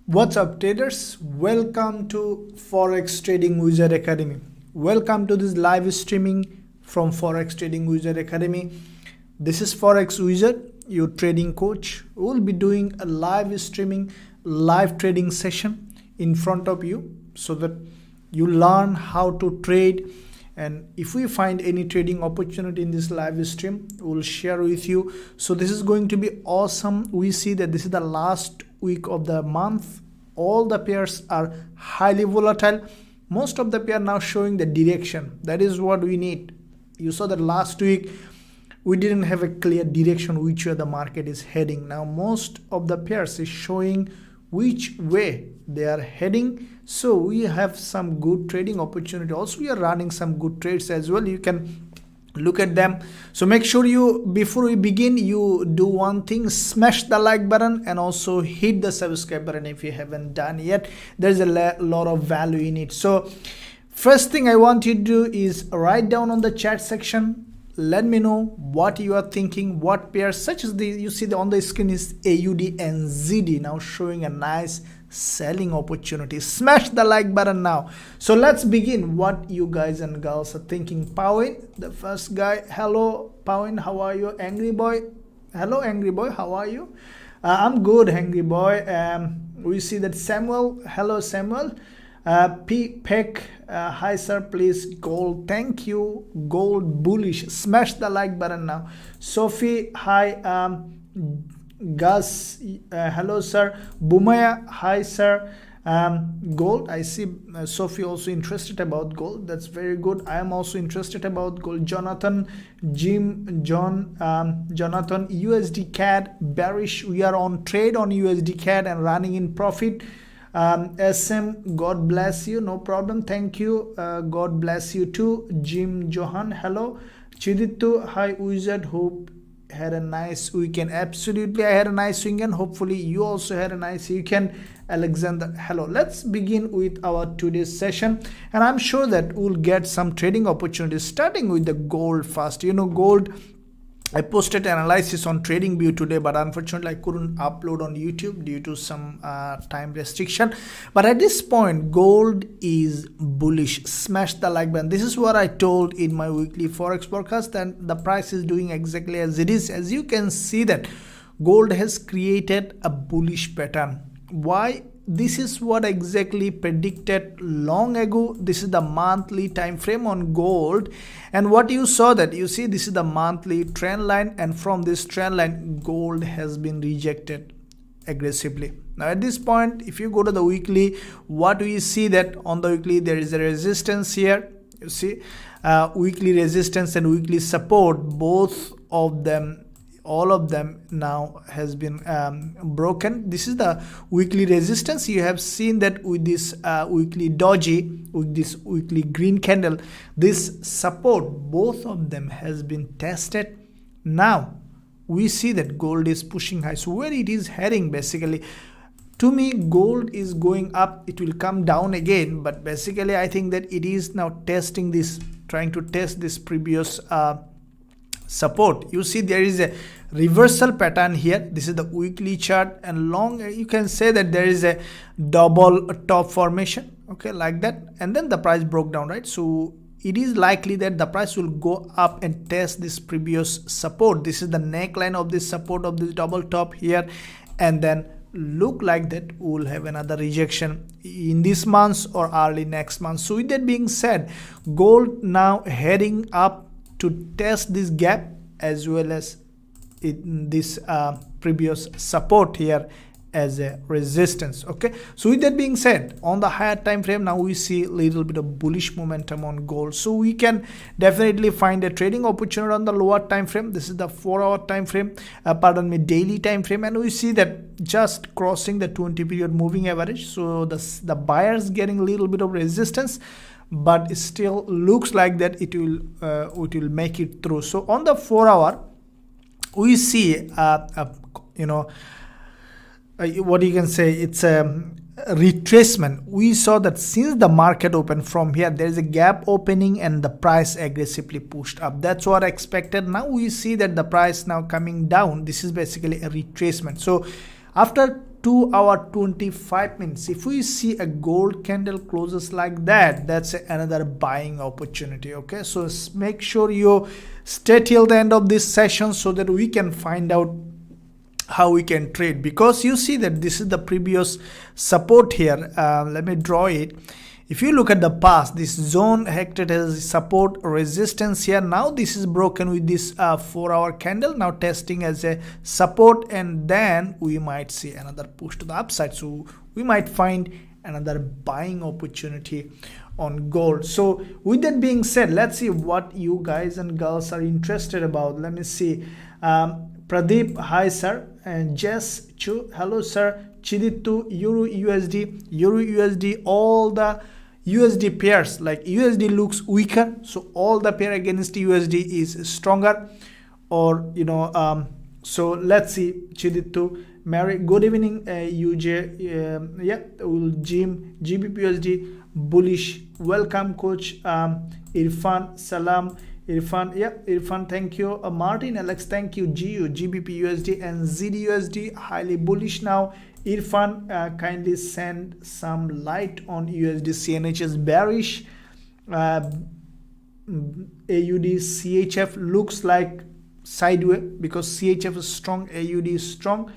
What's up traders? Welcome to Forex Trading Wizard Academy. Welcome to this live streaming from Forex Trading Wizard Academy. This is Forex Wizard, your trading coach. We will be doing a live streaming, live trading session in front of you so that you learn how to trade. And if we find any trading opportunity in this live stream, we'll share with you. So this is going to be awesome. We see that this is the last week of the month. All the pairs are highly volatile. Most of the pair now showing the direction. That is what we need. You saw that last week we didn't have a clear direction which way the market is heading. Now most of the pairs is showing which way they are heading. So we have some good trading opportunity. Also we are running some good trades as well. You can look at them. So make sure you, before we begin, you do one thing: smash the like button and also hit the subscribe button if you haven't done yet. There's a lot of value in it. So first thing I want you to do is write down on the chat section. Let me know what you are thinking, what pairs, such as the you see on the screen is AUD and ZD now showing a nice selling opportunity. Smash the like button now. So let's begin. What you guys and girls are thinking. Pawin, the first guy. Hello Pawin, how are you? Angry boy, hello Angry boy, how are you? I'm good, Angry boy. We see that Samuel. Hello Samuel. Peck, hi sir, please gold. Thank you. Gold bullish. Smash the like button now. Sophie, hi. Gus, hello sir. Bumaya, hi sir. Gold, I see Sophie also interested about gold. That's very good. I am also interested about gold. Jonathan, Jim, John, Jonathan, USD CAD bearish. We are on trade on USD CAD and running in profit. SM, God bless you, no problem, thank you. God bless you too. Jim Johan, hello. Chiditu, hi Wizard, hope had a nice weekend. Absolutely, I had a nice weekend. Hopefully you also had a nice weekend. Alexander, hello. Let's begin with our today's session, and I'm sure that we'll get some trading opportunities, starting with the gold first. You know, gold, I posted analysis on TradingView today, but unfortunately I couldn't upload on YouTube due to some time restriction. But at this point, gold is bullish. Smash the like button. This is what I told in my weekly Forex forecast, and the price is doing exactly as it is. As you can see that gold has created a bullish pattern. Why? This is what exactly predicted long ago. This is the monthly time frame on gold, and what you saw that you see this is the monthly trend line, and from this trend line gold has been rejected aggressively. Now at this point, if you go to the weekly, what we see that on the weekly there is a resistance here. You see weekly resistance and weekly support, both of them, all of them now has been broken. This is the weekly resistance. You have seen that with this weekly doji, with this weekly green candle, this support, both of them has been tested. Now we see that gold is pushing high. So where it is heading, basically, to me, gold is going up. It will come down again, but basically I think that it is now testing this, trying to test this previous support. You see there is a reversal pattern here. This is the weekly chart, and long you can say that there is a double top formation, okay, like that, and then the price broke down, right? So it is likely that the price will go up and test this previous support. This is the neckline of this support of this double top here, and then look like that we'll have another rejection in this month or early next month. So with that being said, gold now heading up to test this gap as well as this previous support here as a resistance. Okay, so with that being said, on the higher time frame, now we see a little bit of bullish momentum on gold, so we can definitely find a trading opportunity on the lower time frame. This is the 4-hour time frame, daily time frame, and we see that just crossing the 20 period moving average. So the buyers getting a little bit of resistance, but it still looks like that it will make it through. So on the 4-hour, we see what you can say, it's a retracement. We saw that since the market opened from here, there is a gap opening and the price aggressively pushed up. That's what I expected. Now we see that the price now coming down. This is basically a retracement. So after 2 hour 25 minutes, if we see a gold candle closes like that, that's another buying opportunity. Okay, so make sure you stay till the end of this session so that we can find out how we can trade, because you see that this is the previous support here. Let me draw it. If you look at the past, this zone acted as support resistance here. Now this is broken with this 4 hour candle, now testing as a support, and then we might see another push to the upside. So we might find another buying opportunity on gold. So with that being said, let's see what you guys and girls are interested about. Let me see. Pradeep, hi sir. And Jess Chu, hello sir. Chiditu, Euro USD, all the USD pairs, like USD looks weaker, so all the pair against USD is stronger, or so let's see. Chiditu, Mary, good evening. UJ, yeah, Jim, Gbpusd, bullish, welcome coach. Irfan, salam. Irfan, yeah, Irfan, thank you. Martin, Alex, thank you. GU, GBPUSD and ZDUSD highly bullish now. Irfan, kindly send some light on USD CNH's bearish. AUD CHF looks like sideways because CHF is strong, AUD is strong.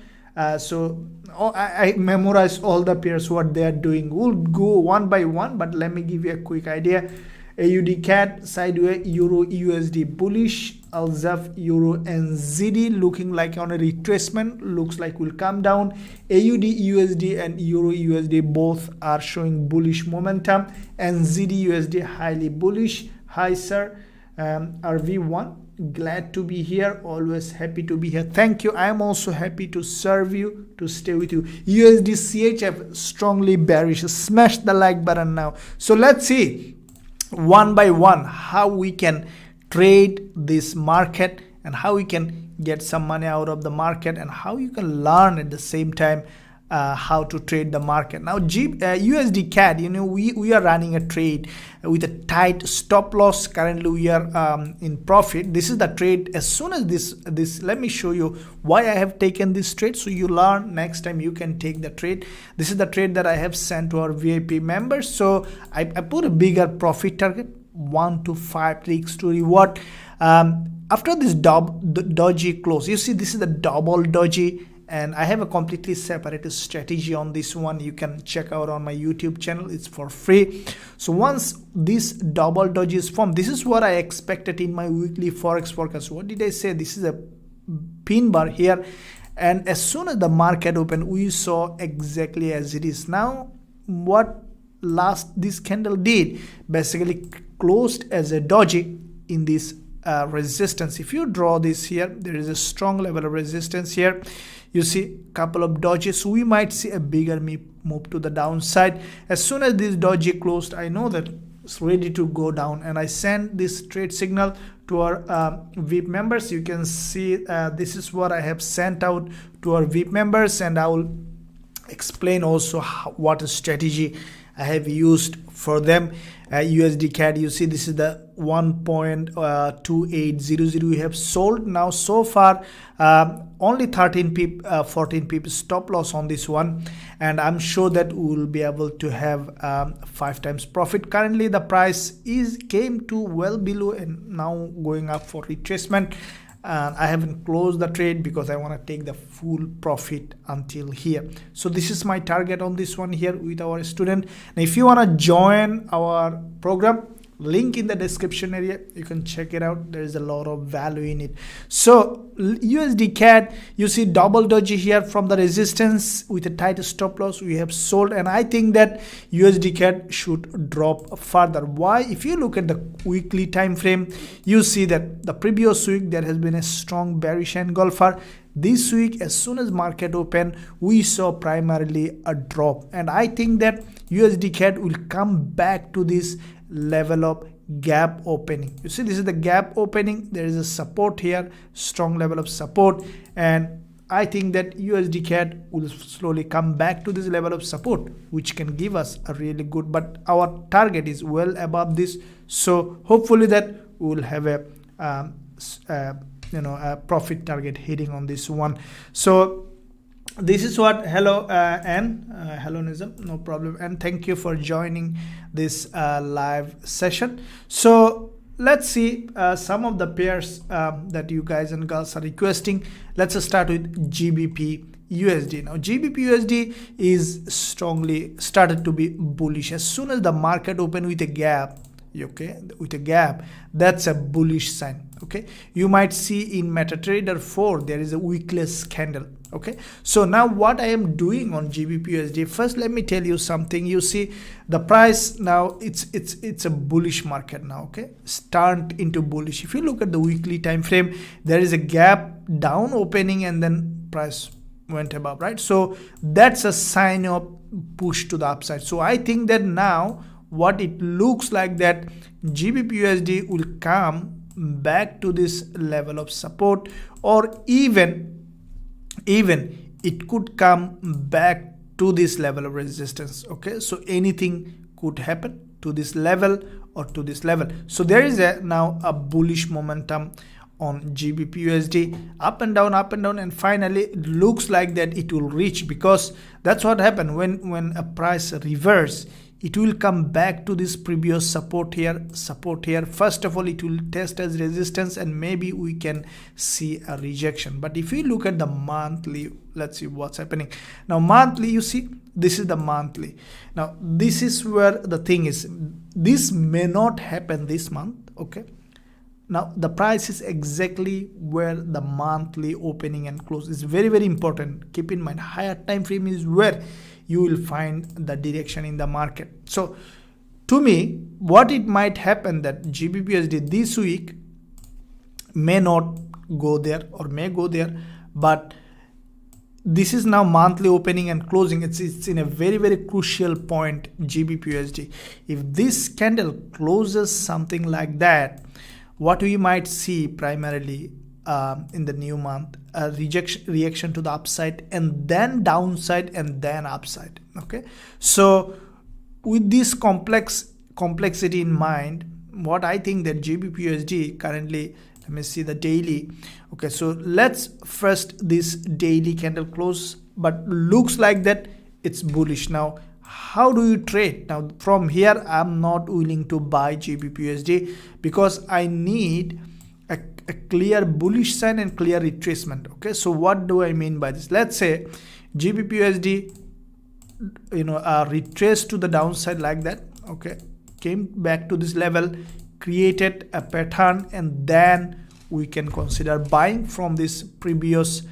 So I memorized all the pairs what they are doing. We'll go one by one, but let me give you a quick idea. AUD CAD sideways, Euro USD bullish, Alzaf Euro and ZD looking like on a retracement, looks like will come down. AUD USD and Euro USD both are showing bullish momentum, and ZD USD highly bullish. Hi sir, RV1, glad to be here, always happy to be here. Thank you. I am also happy to serve you, to stay with you. USD CHF strongly bearish. Smash the like button now. So let's see one by one how we can trade this market and how we can get some money out of the market, and how you can learn at the same time how to trade the market. Now USD CAD, we are running a trade with a tight stop loss. Currently we are in profit. This is the trade. As soon as this let me show you why I have taken this trade, so you learn next time you can take the trade. This is the trade that I have sent to our VIP members. So I put a bigger profit target, 1 to 5 tricks to reward. After this doji close, you see this is the double doji, and I have a completely separate strategy on this one. You can check out on my YouTube channel, it's for free. So once this double doji is formed, this is what I expected in my weekly forex forecast. What did I say? This is a pin bar here, and as soon as the market opened, we saw exactly as it is. Now what this candle did, basically closed as a doji in this resistance. If you draw this here, there is a strong level of resistance here. You see couple of dojis, so we might see a bigger move to the downside. As soon as this doji closed, I know that it's ready to go down, and I send this trade signal to our VIP members. You can see this is what I have sent out to our VIP members, and I will explain also what strategy I have used for them. USD CAD, you see this is the 1.2800 we have sold. Now so far only 14 pip stop loss on this one, and I'm sure that we will be able to have 5 times profit. Currently the price came to well below and now going up for retracement. I haven't closed the trade because I want to take the full profit until here. So this is my target on this one here with our student. Now if you want to join our program, link in the description area, you can check it out. There is a lot of value in it. So USD CAD, you see double doji here from the resistance with a tight stop loss we have sold, and I think that USD CAD should drop further. Why? If you look at the weekly time frame, you see that the previous week there has been a strong bearish engulfer. This week, as soon as market open, we saw primarily a drop, and I think that USD CAD will come back to this level of gap opening. You see this is the gap opening, there is a support here, strong level of support, and I think that USD CAD will slowly come back to this level of support, which can give us a really good, but our target is well above this, so hopefully that we will have a a profit target hitting on this one. So this is what, hello Anne, hello Nizam, no problem, and thank you for joining this live session. So let's see some of the pairs that you guys and girls are requesting. Let's start with GBP USD. Now GBP USD is strongly started to be bullish as soon as the market opened with a gap. Okay, with a gap, that's a bullish sign. Okay, you might see in MetaTrader 4 there is a weekless candle. Okay, so now what I am doing on GBP USD, first let me tell you something. You see the price now, it's a bullish market now. Okay, it's turned into bullish. If you look at the weekly time frame, there is a gap down opening and then price went above, right? So that's a sign of push to the upside. So I think that now what it looks like that GBP USD will come back to this level of support, or even it could come back to this level of resistance. Okay, so anything could happen to this level or to this level. So there is now a bullish momentum on GBP USD, up and down, and finally it looks like that it will reach, because that's what happened when a price reverse. It will come back to this previous support here. First of all, it will test as resistance and maybe we can see a rejection. But if you look at the monthly, let's see what's happening. Now monthly, you see, this is the monthly. Now this is where the thing is. This may not happen this month. Okay. Now the price is exactly where the monthly opening and close is very, very important. Keep in mind, higher time frame is where you will find the direction in the market. So to me, what it might happen that GBP USD this week may not go there or may go there, but this is now monthly opening and closing. It's in a very, very crucial point, GBP USD. If this candle closes something like that, what we might see primarily in the new month, a reaction to the upside and then downside and then upside. Okay, so with this complexity in mind, what I think that GBP USD currently, let me see the daily. Okay, so let's first this daily candle close, but looks like that it's bullish. Now how do you trade? Now from here I'm not willing to buy GBP USD because I need a clear bullish sign and clear retracement. Okay, so what do I mean by this? Let's say GBP USD retraced to the downside like that. Okay, came back to this level, created a pattern, and then we can consider buying from this previous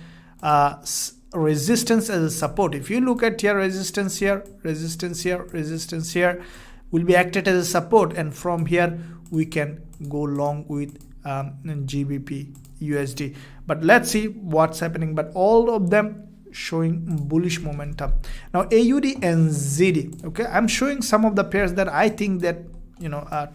resistance as a support. If you look at here, resistance here, resistance here, resistance here will be acted as a support, and from here we can go long with GBP USD. But let's see what's happening. But all of them showing bullish momentum. Now AUD and ZD. Okay, I'm showing some of the pairs that I think that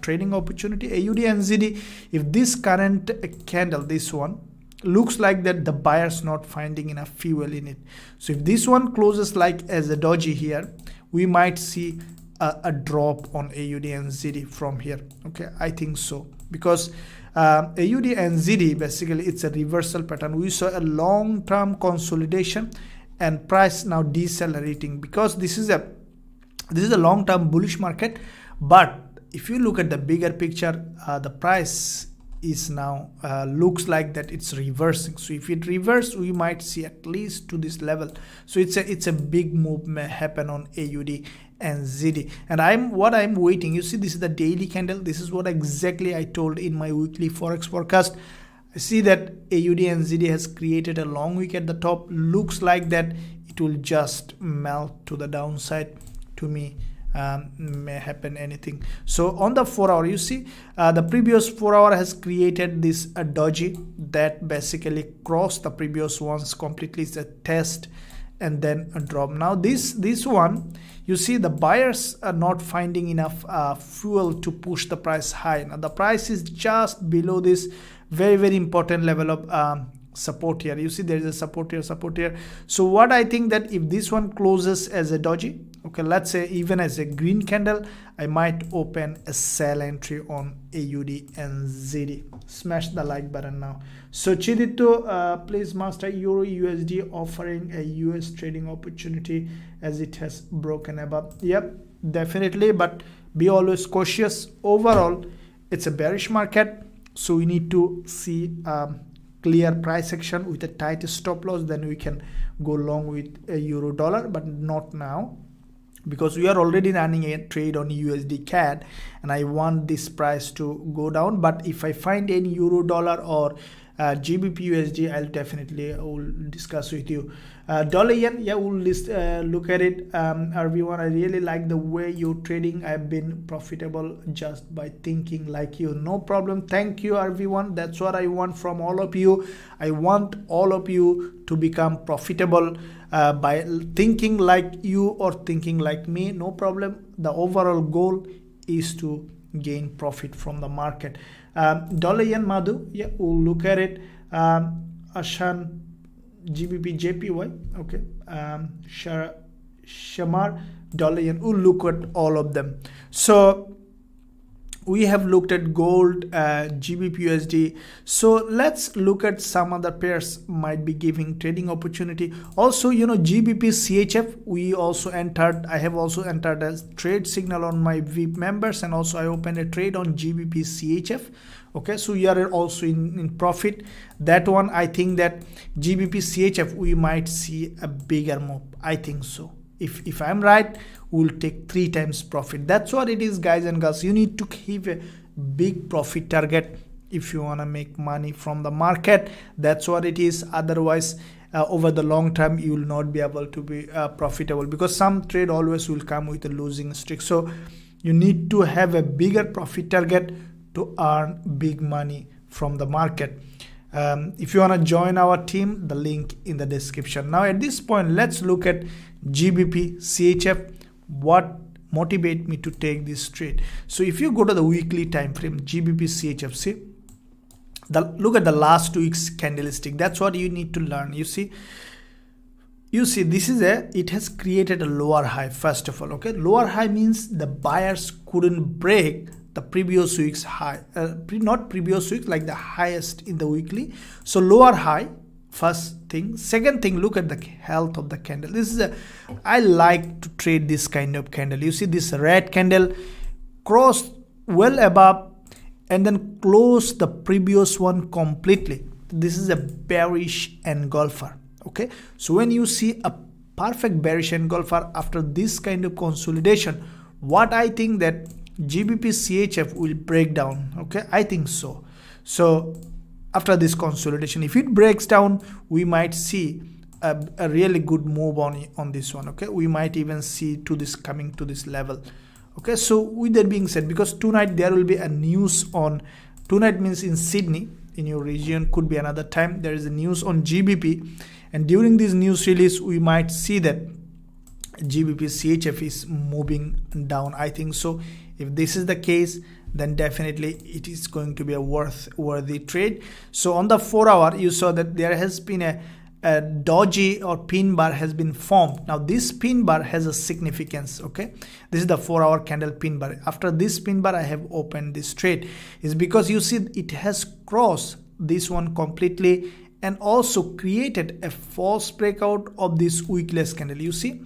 trading opportunity. AUD and ZD, if this current candle, this one looks like that the buyers not finding enough fuel in it. So if this one closes like as a doji here, we might see a drop on AUD and ZD from here. Okay, I think so, because AUD and ZD basically it's a reversal pattern. We saw a long-term consolidation and price now decelerating, because this is a long-term bullish market. But if you look at the bigger picture, the price is now looks like that it's reversing. So if it reverses, we might see at least to this level. So it's a big move may happen on AUD and ZD, and what I'm waiting. You see, this is the daily candle. This is what exactly I told in my weekly forex forecast. I see that AUD and ZD has created a long wick at the top. Looks like that it will just melt to the downside. To me, may happen anything. So on the 4 hour, you see the previous 4 hour has created this doji that basically crossed the previous ones completely. It's a test and then a drop. Now this one, you see the buyers are not finding enough fuel to push the price high. Now the price is just below this very, very important level of support here. You see there is a support here. So what I think that if this one closes as a doji, okay, let's say even as a green candle, I might open a sell entry on AUD and ZD. Smash the like button now. So Chidito, please master Euro USD offering a US trading opportunity as it has broken above. Yep, definitely, but be always cautious. Overall, it's a bearish market, so we need to see clear price action with a tight stop loss, then we can go long with a euro dollar, but not now, because we are already running a trade on USD CAD and I want this price to go down. But if I find any euro dollar or Gbpusd, I'll definitely will discuss with you. Dollar yen, yeah, we'll look at it. Everyone, I really like the way you're trading. I've been profitable just by thinking like you. No problem. Thank you, everyone. That's what I want from all of you. I want all of you to become profitable by thinking like you or thinking like me. No problem. The overall goal is to gain profit from the market. Dollar yen Madhu, yeah, we'll look at it. Ashan GBP JPY, okay. Shamar dollar yen, we'll look at all of them. So we have looked at gold, Gbpusd. So let's look at some other pairs might be giving trading opportunity. Also, you know, GBP CHF, we also entered. I have also entered a trade signal on my VIP members, and also I opened a trade on GBP CHF. Okay, so you are also in profit. That one, I think that GBP CHF we might see a bigger move. I think so. If I'm right, we'll take 3 times profit. That's what it is, guys and girls. You need to keep a big profit target if you want to make money from the market. That's what it is. Otherwise, over the long term, you will not be able to be profitable, because some trade always will come with a losing streak. So you need to have a bigger profit target to earn big money from the market. If you want to join our team, the link in the description. Now at this point, let's look at GBP CHF. What motivate me to take this trade? So if you go to the weekly time frame, GBP CHF, see, look at the last 2 weeks candlestick. That's what you need to learn. You see this is it has created a lower high. First of all, okay, lower high means the buyers couldn't break the previous week's high, not previous week, like the highest in the weekly. So lower high, first thing. Second thing, look at the health of the candle. This is I like to trade this kind of candle. You see this red candle crossed well above and then closed the previous one completely. This is a bearish engulfer. Okay, so when you see a perfect bearish engulfer after this kind of consolidation, what I think that GBP CHF will break down. Okay, I think so. So after this consolidation, if it breaks down, we might see a really good move on this one. Okay, we might even see to this coming to this level. Okay, so with that being said, because tonight there will be a news on, tonight means in Sydney, in your region, could be another time, there is a news on GBP, and during this news release we might see that GBP CHF is moving down. I think so. If this is the case, then definitely it is going to be a worthy trade. So on the 4 hour, you saw that there has been a doji or pin bar has been formed. Now this pin bar has a significance. Okay, this is the 4 hour candle pin bar. After this pin bar, I have opened this trade. Is because you see it has crossed this one completely and also created a false breakout of this wickless candle. You see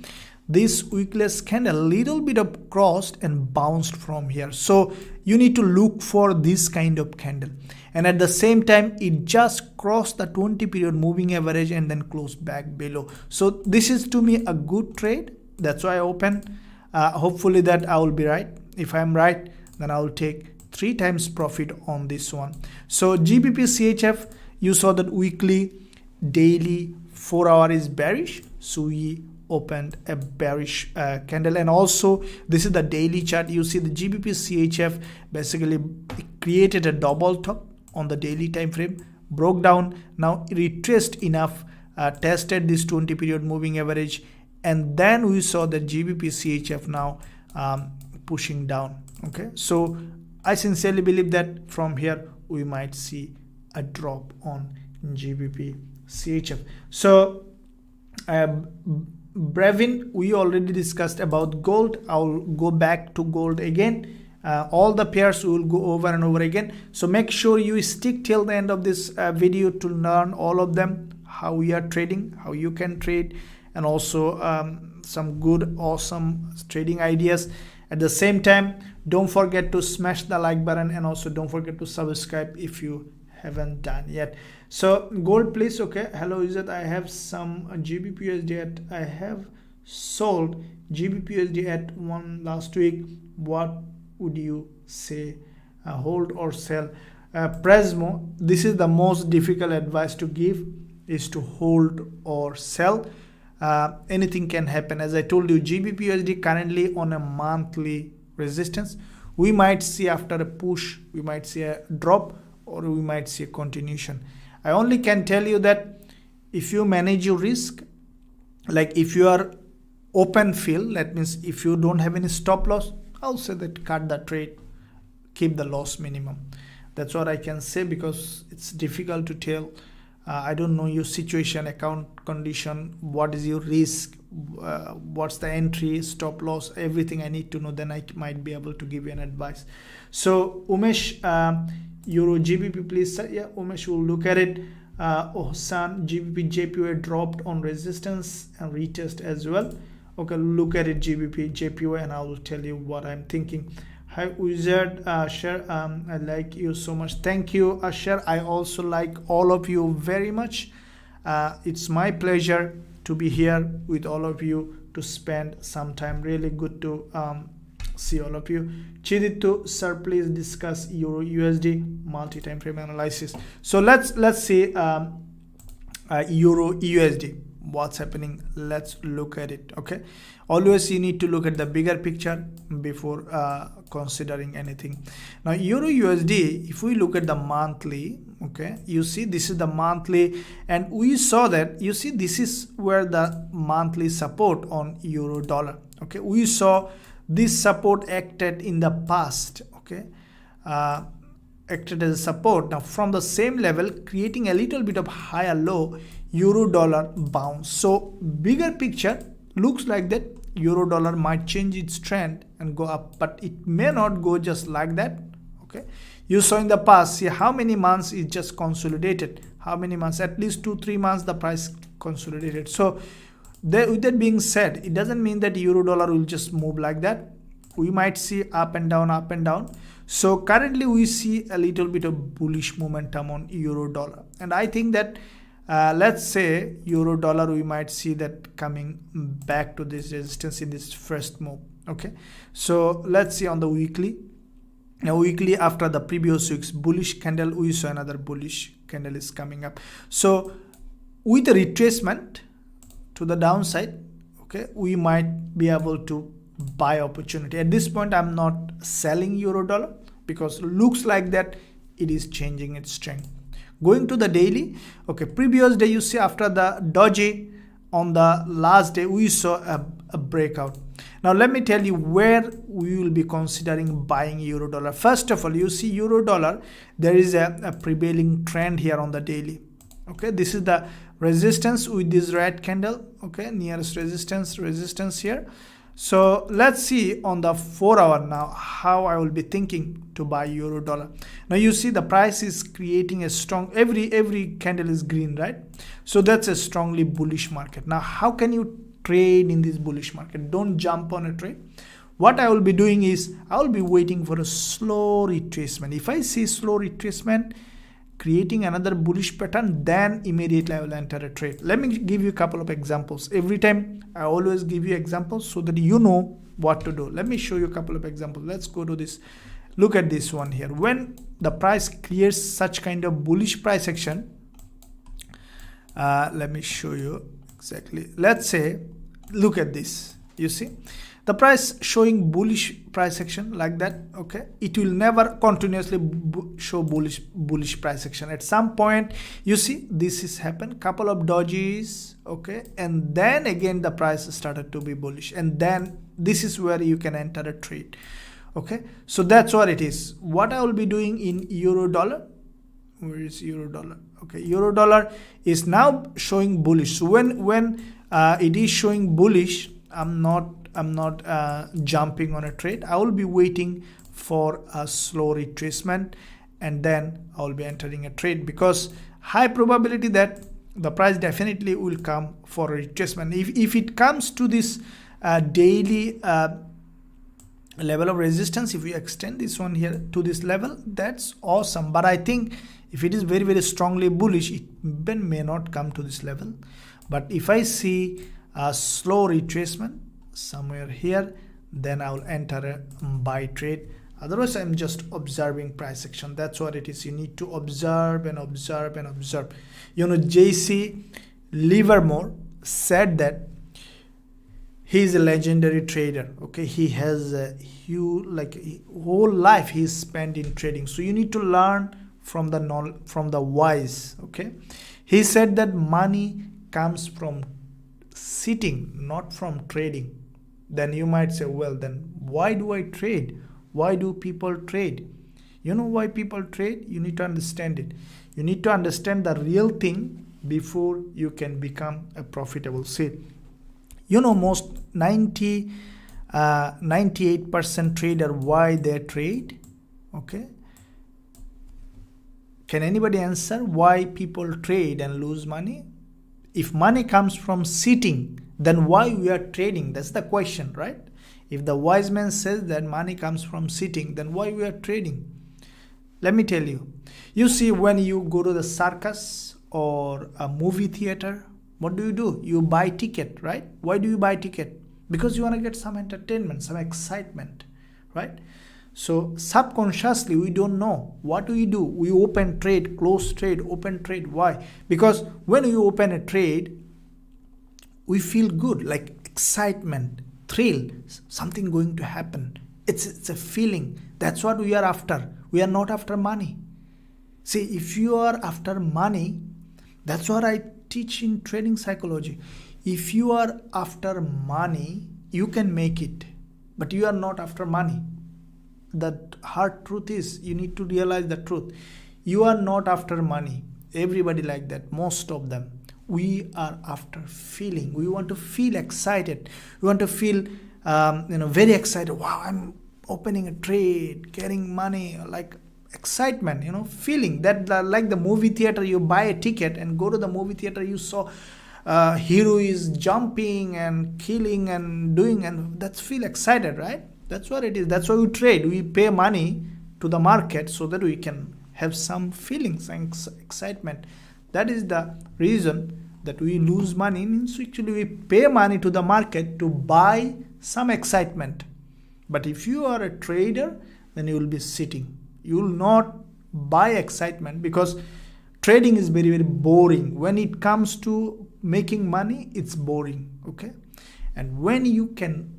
this wickless candle little bit of crossed and bounced from here. So you need to look for this kind of candle, and at the same time it just crossed the 20 period moving average and then closed back below. So this is to me a good trade. That's why I open. Hopefully that I will be right. If I'm right, then I will take 3 times profit on this one. So GBP CHF, you saw that weekly, daily, 4 hour is bearish, so we opened a bearish candle. And also this is the daily chart. You see the GBP CHF basically created a double top on the daily time frame, broke down, now retraced enough, tested this 20 period moving average, and then we saw the GBP CHF now pushing down. Okay, so I sincerely believe that from here we might see a drop on GBP CHF. So Brevin, we already discussed about gold. I'll go back to gold again. All the pairs will go over and over again. So make sure you stick till the end of this video to learn all of them, how we are trading, how you can trade, and also some good, awesome trading ideas. At the same time, don't forget to smash the like button, and also don't forget to subscribe if you haven't done yet. So gold, please. Okay, hello, is it? I have some Gbpusd at, I have sold Gbpusd at 1 last week. What would you say, hold or sell? Presmo, this is the most difficult advice to give, is to hold or sell. Anything can happen. As I told you, Gbpusd currently on a monthly resistance. We might see after a push, we might see a drop, or we might see a continuation. I only can tell you that if you manage your risk, like if you are open fill, that means if you don't have any stop loss, I'll say that cut the trade, keep the loss minimum. That's what I can say, because it's difficult to tell. I don't know your situation, account condition, what is your risk, what's the entry, stop loss, everything I need to know, then I might be able to give you an advice. So Umesh, Euro GBP, please. Yeah, Umesh will look at it. Ohsan, GBP JPY dropped on resistance and retest as well. Okay, look at it, GBP JPY, and I will tell you what I'm thinking. Hi Wizard, Asher, I like you so much. Thank you, Asher. I also like all of you very much. It's my pleasure to be here with all of you, to spend some time. Really good to see all of you. Chiditu, sir, please discuss Euro USD multi-time frame analysis. So let's see Euro USD. What's happening? Let's look at it. Okay, always you need to look at the bigger picture before considering anything. Now Euro USD, if we look at the monthly, okay, you see this is the monthly, and we saw that, you see this is where the monthly support on euro dollar. Okay, we saw this support acted in the past. Okay, acted as a support. Now from the same level, creating a little bit of higher low, euro dollar bounce. So bigger picture looks like that euro dollar might change its trend and go up, but it may not go just like that. Okay, you saw in the past, see how many months it just consolidated, how many months, at least 2-3 months the price consolidated. So with that being said, it doesn't mean that euro dollar will just move like that. We might see up and down, up and down. So currently we see a little bit of bullish momentum on euro dollar, and I think that let's say euro dollar, we might see that coming back to this resistance in this first move. Okay, so let's see on the weekly. Now weekly, after the previous week's bullish candle, we saw another bullish candle is coming up. So with a retracement to the downside, okay, we might be able to buy opportunity. At this point, I'm not selling euro dollar, because looks like that it is changing its strength. Going to the daily, okay, previous day, you see after the doji on the last day, we saw a breakout. Now let me tell you where we will be considering buying euro dollar. First of all, you see euro dollar, there is a prevailing trend here on the daily. Okay, this is the resistance with this red candle. Okay, nearest resistance here. So let's see on the 4 hour now how I will be thinking to buy euro dollar. Now you see the price is creating a strong, every candle is green, right? So that's a strongly bullish market. Now how can you trade in this bullish market? Don't jump on a trade. What I will be doing is I will be waiting for a slow retracement. If I see slow retracement creating another bullish pattern, then immediately I will enter a trade. Let me give you a couple of examples. Every time I always give you examples so that you know what to do. Let me show you a couple of examples. Let's go to this. Look at this one here. When the price clears such kind of bullish price action, let me show you exactly. Let's say, look at this. You see the price showing bullish price action like that. Okay, it will never continuously show bullish price action. At some point, you see this is happened, couple of dojis, okay, and then again the price started to be bullish, and then this is where you can enter a trade. Okay, so that's what it is. What I will be doing in euro dollar, Where is euro dollar? Okay, euro dollar is now showing bullish. So when it is showing bullish, I'm not jumping on a trade. I will be waiting for a slow retracement, and then I will be entering a trade, because high probability that the price definitely will come for a retracement. If it comes to this daily level of resistance, if we extend this one here to this level, that's awesome. But I think if it is very, very strongly bullish, it may not come to this level. But if I see a slow retracement somewhere here, then I will enter a buy trade. Otherwise, I'm just observing price action. That's what it is. You need to observe and observe and observe. You know, JC Livermore said that he is a legendary trader. Okay, he has a huge, like, whole life he's spent in trading. So you need to learn from the wise. Okay, he said that money comes from sitting, not from trading. Then you might say, well, then why do I trade? Why do people trade? You know why people trade? You need to understand it. You need to understand the real thing before you can become a profitable seller. You know, most 98% trader, why they trade? Okay, can anybody answer why people trade and lose money? If money comes from sitting, then why we are trading? That's the question, right? If the wise man says that money comes from sitting, then why we are trading? Let me tell you. You see, when you go to the circus or a movie theater, what do? You buy ticket, right? Why do you buy ticket? Because you want to get some entertainment, some excitement, right? So subconsciously, we don't know. What do? We open trade, close trade, open trade. Why? Because when you open a trade, we feel good, like excitement, thrill, something going to happen. It's a feeling. That's what we are after. We are not after money. See, if you are after money, that's what I teach in trading psychology. If you are after money, you can make it, but you are not after money. The hard truth is, you need to realize the truth. You are not after money. Everybody like that, most of them. We are after feeling. We want to feel excited. We want to feel very excited. Wow, I'm opening a trade, getting money, like excitement, feeling that, like the movie theater, you buy a ticket and go to the movie theater, you saw hero is jumping and killing and doing, and that's feel excited, right? That's what it is. That's why we trade. We pay money to the market so that we can have some feelings and excitement. That is the reason that we lose money. Means actually we pay money to the market to buy some excitement. But if you are a trader, then you will be sitting. You will not buy excitement, because trading is very, very boring. When it comes to making money, it's boring. Okay, and when you can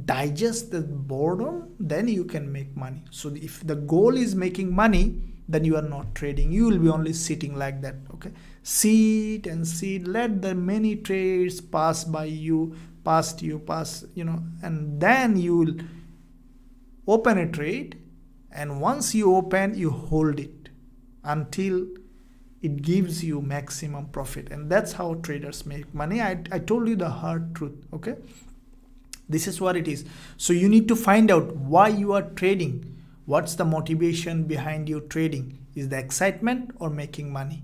digest the boredom, then you can make money. So if the goal is making money, then you are not trading. You will be only sitting like that. Okay, sit and sit, let the many trades pass by you, and then you will open a trade, and once you open, you hold it until it gives you maximum profit. And that's how traders make money. I told you the hard truth. Okay, this is what it is. So you need to find out why you are trading. What's the motivation behind you trading? Is the excitement or making money?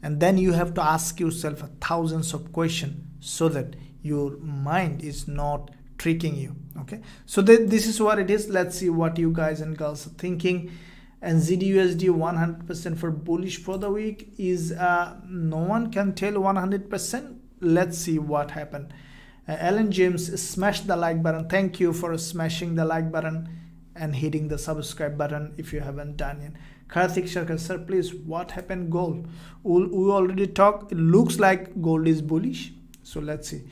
And then you have to ask yourself thousands of questions so that your mind is not tricking you. Okay, so this is what it is. Let's see what you guys and girls are thinking. And ZUSD 100% for bullish for the week is no one can tell 100%. Let's see what happened. Alan James, smash the like button. Thank you for smashing the like button and hitting the subscribe button if you haven't done yet. Karthik Sharkar, sir, please, what happened gold? We already talked. It looks like gold is bullish. So let's see.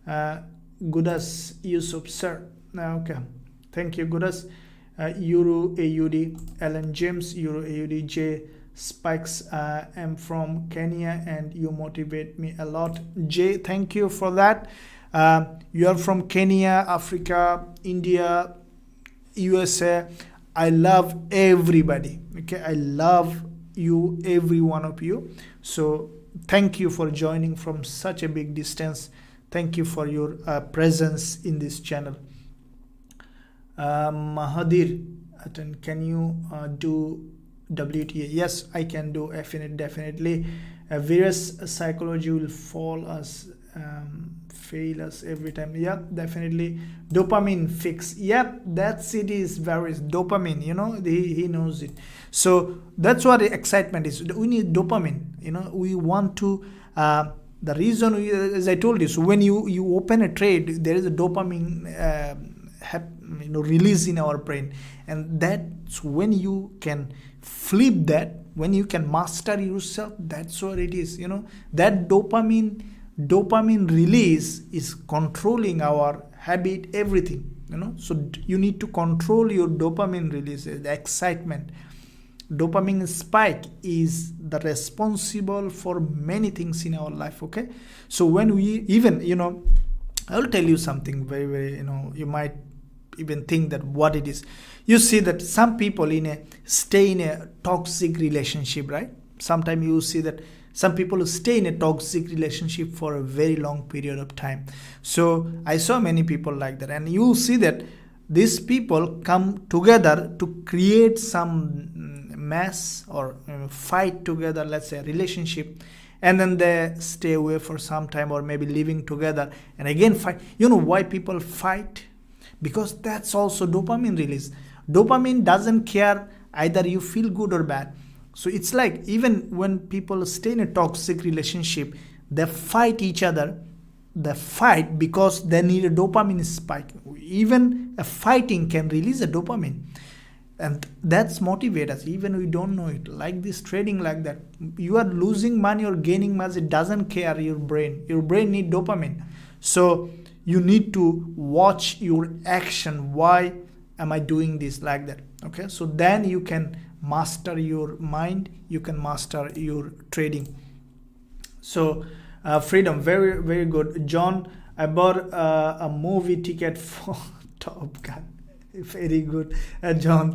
Gudas Yusuf, sir. Okay, thank you, Gudas. Euro AUD, Alan James, Euro AUD, J Spikes. I'm from Kenya and you motivate me a lot. J, thank you for that. You are from Kenya, Africa, India, USA. I love everybody. Okay, I love you, every one of you. So thank you for joining from such a big distance. Thank you for your presence in this channel. Mahadir, can you do WTA? Yes, I can do. Definitely. Various psychology will fail us every time. Yeah, definitely. Dopamine fix. Yep, that's it. Is varies. Dopamine, you know, he knows it. So that's what excitement is. We need dopamine. You know, we want to. The reason, as I told you, so when you open a trade, there is a dopamine release in our brain, and that's when you can flip that, when you can master yourself. That's what it is. You know, that dopamine release is controlling our habit, everything. You know, so you need to control your dopamine release, the excitement. Dopamine spike is the responsible for many things in our life. Okay, so when we even, you know, I'll tell you something very, very, you know, you might even think that what it is. You see that some people stay in a toxic relationship, right? Sometimes you see that some people stay in a toxic relationship for a very long period of time. So I saw many people like that, and you see that these people come together to create some mess or fight together, let's say a relationship, and then they stay away for some time, or maybe living together and again fight. You know why people fight? Because that's also dopamine release. Dopamine doesn't care either you feel good or bad. So it's like, even when people stay in a toxic relationship, they fight each other. They fight because they need a dopamine spike. Even a fighting can release a dopamine, and that's motivate us, even we don't know it. Like this trading, like that, you are losing money or gaining money, it doesn't care. Your brain need dopamine. So you need to watch your action. Why am I doing this, like that? Okay, so then you can master your mind, you can master your trading. So freedom, very, very good. John, I bought a movie ticket for Top Gun. Very good, John.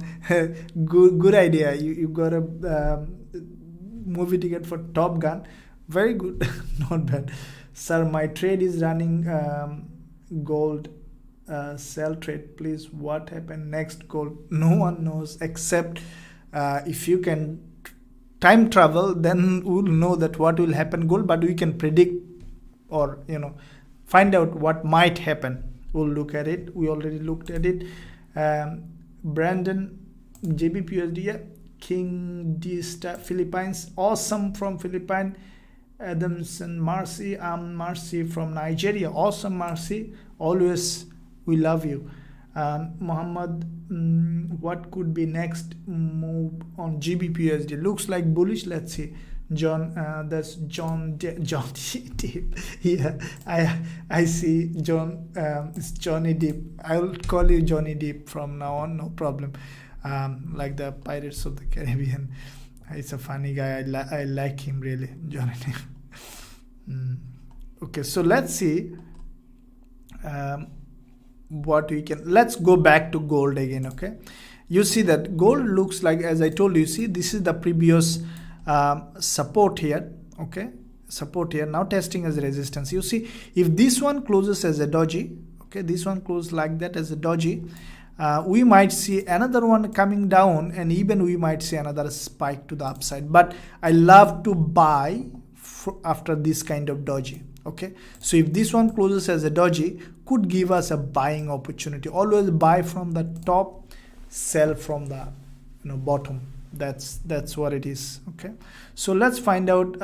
Good idea. You got a movie ticket for Top Gun. Very good. Not bad. Sir, my trade is running gold sell trade. Please, what happened next? Gold. No one knows, except if you can time travel, then we'll know that what will happen gold, but we can predict, or, you know, find out what might happen. We'll look at it. We already looked at it. Brandon, Gbpusd, yeah. King D Star, Philippines, awesome, from Philippines. Adamson, Marcy, Marcy from Nigeria, awesome, Marcy, always we love you. Muhammad, what could be next move on Gbpusd? Looks like bullish. Let's see. John, that's John Deep. Yeah, I see John. It's Johnny Deep. I'll call you Johnny Deep from now on, no problem. Like the Pirates of the Caribbean. He's a funny guy. I like him really, Johnny Depp. Okay, so let's see what we can. Let's go back to gold again. Okay, you see that gold looks like, as I told you, see this is the previous support here. Okay, support here, now testing as a resistance. You see, if this one closes as a doji, okay, this one closes like that as a doji, we might see another one coming down, and even we might see another spike to the upside. But I love to buy after this kind of doji. Okay, so if this one closes as a doji, could give us a buying opportunity. Always buy from the top, sell from the bottom. That's what it is. Okay, so let's find out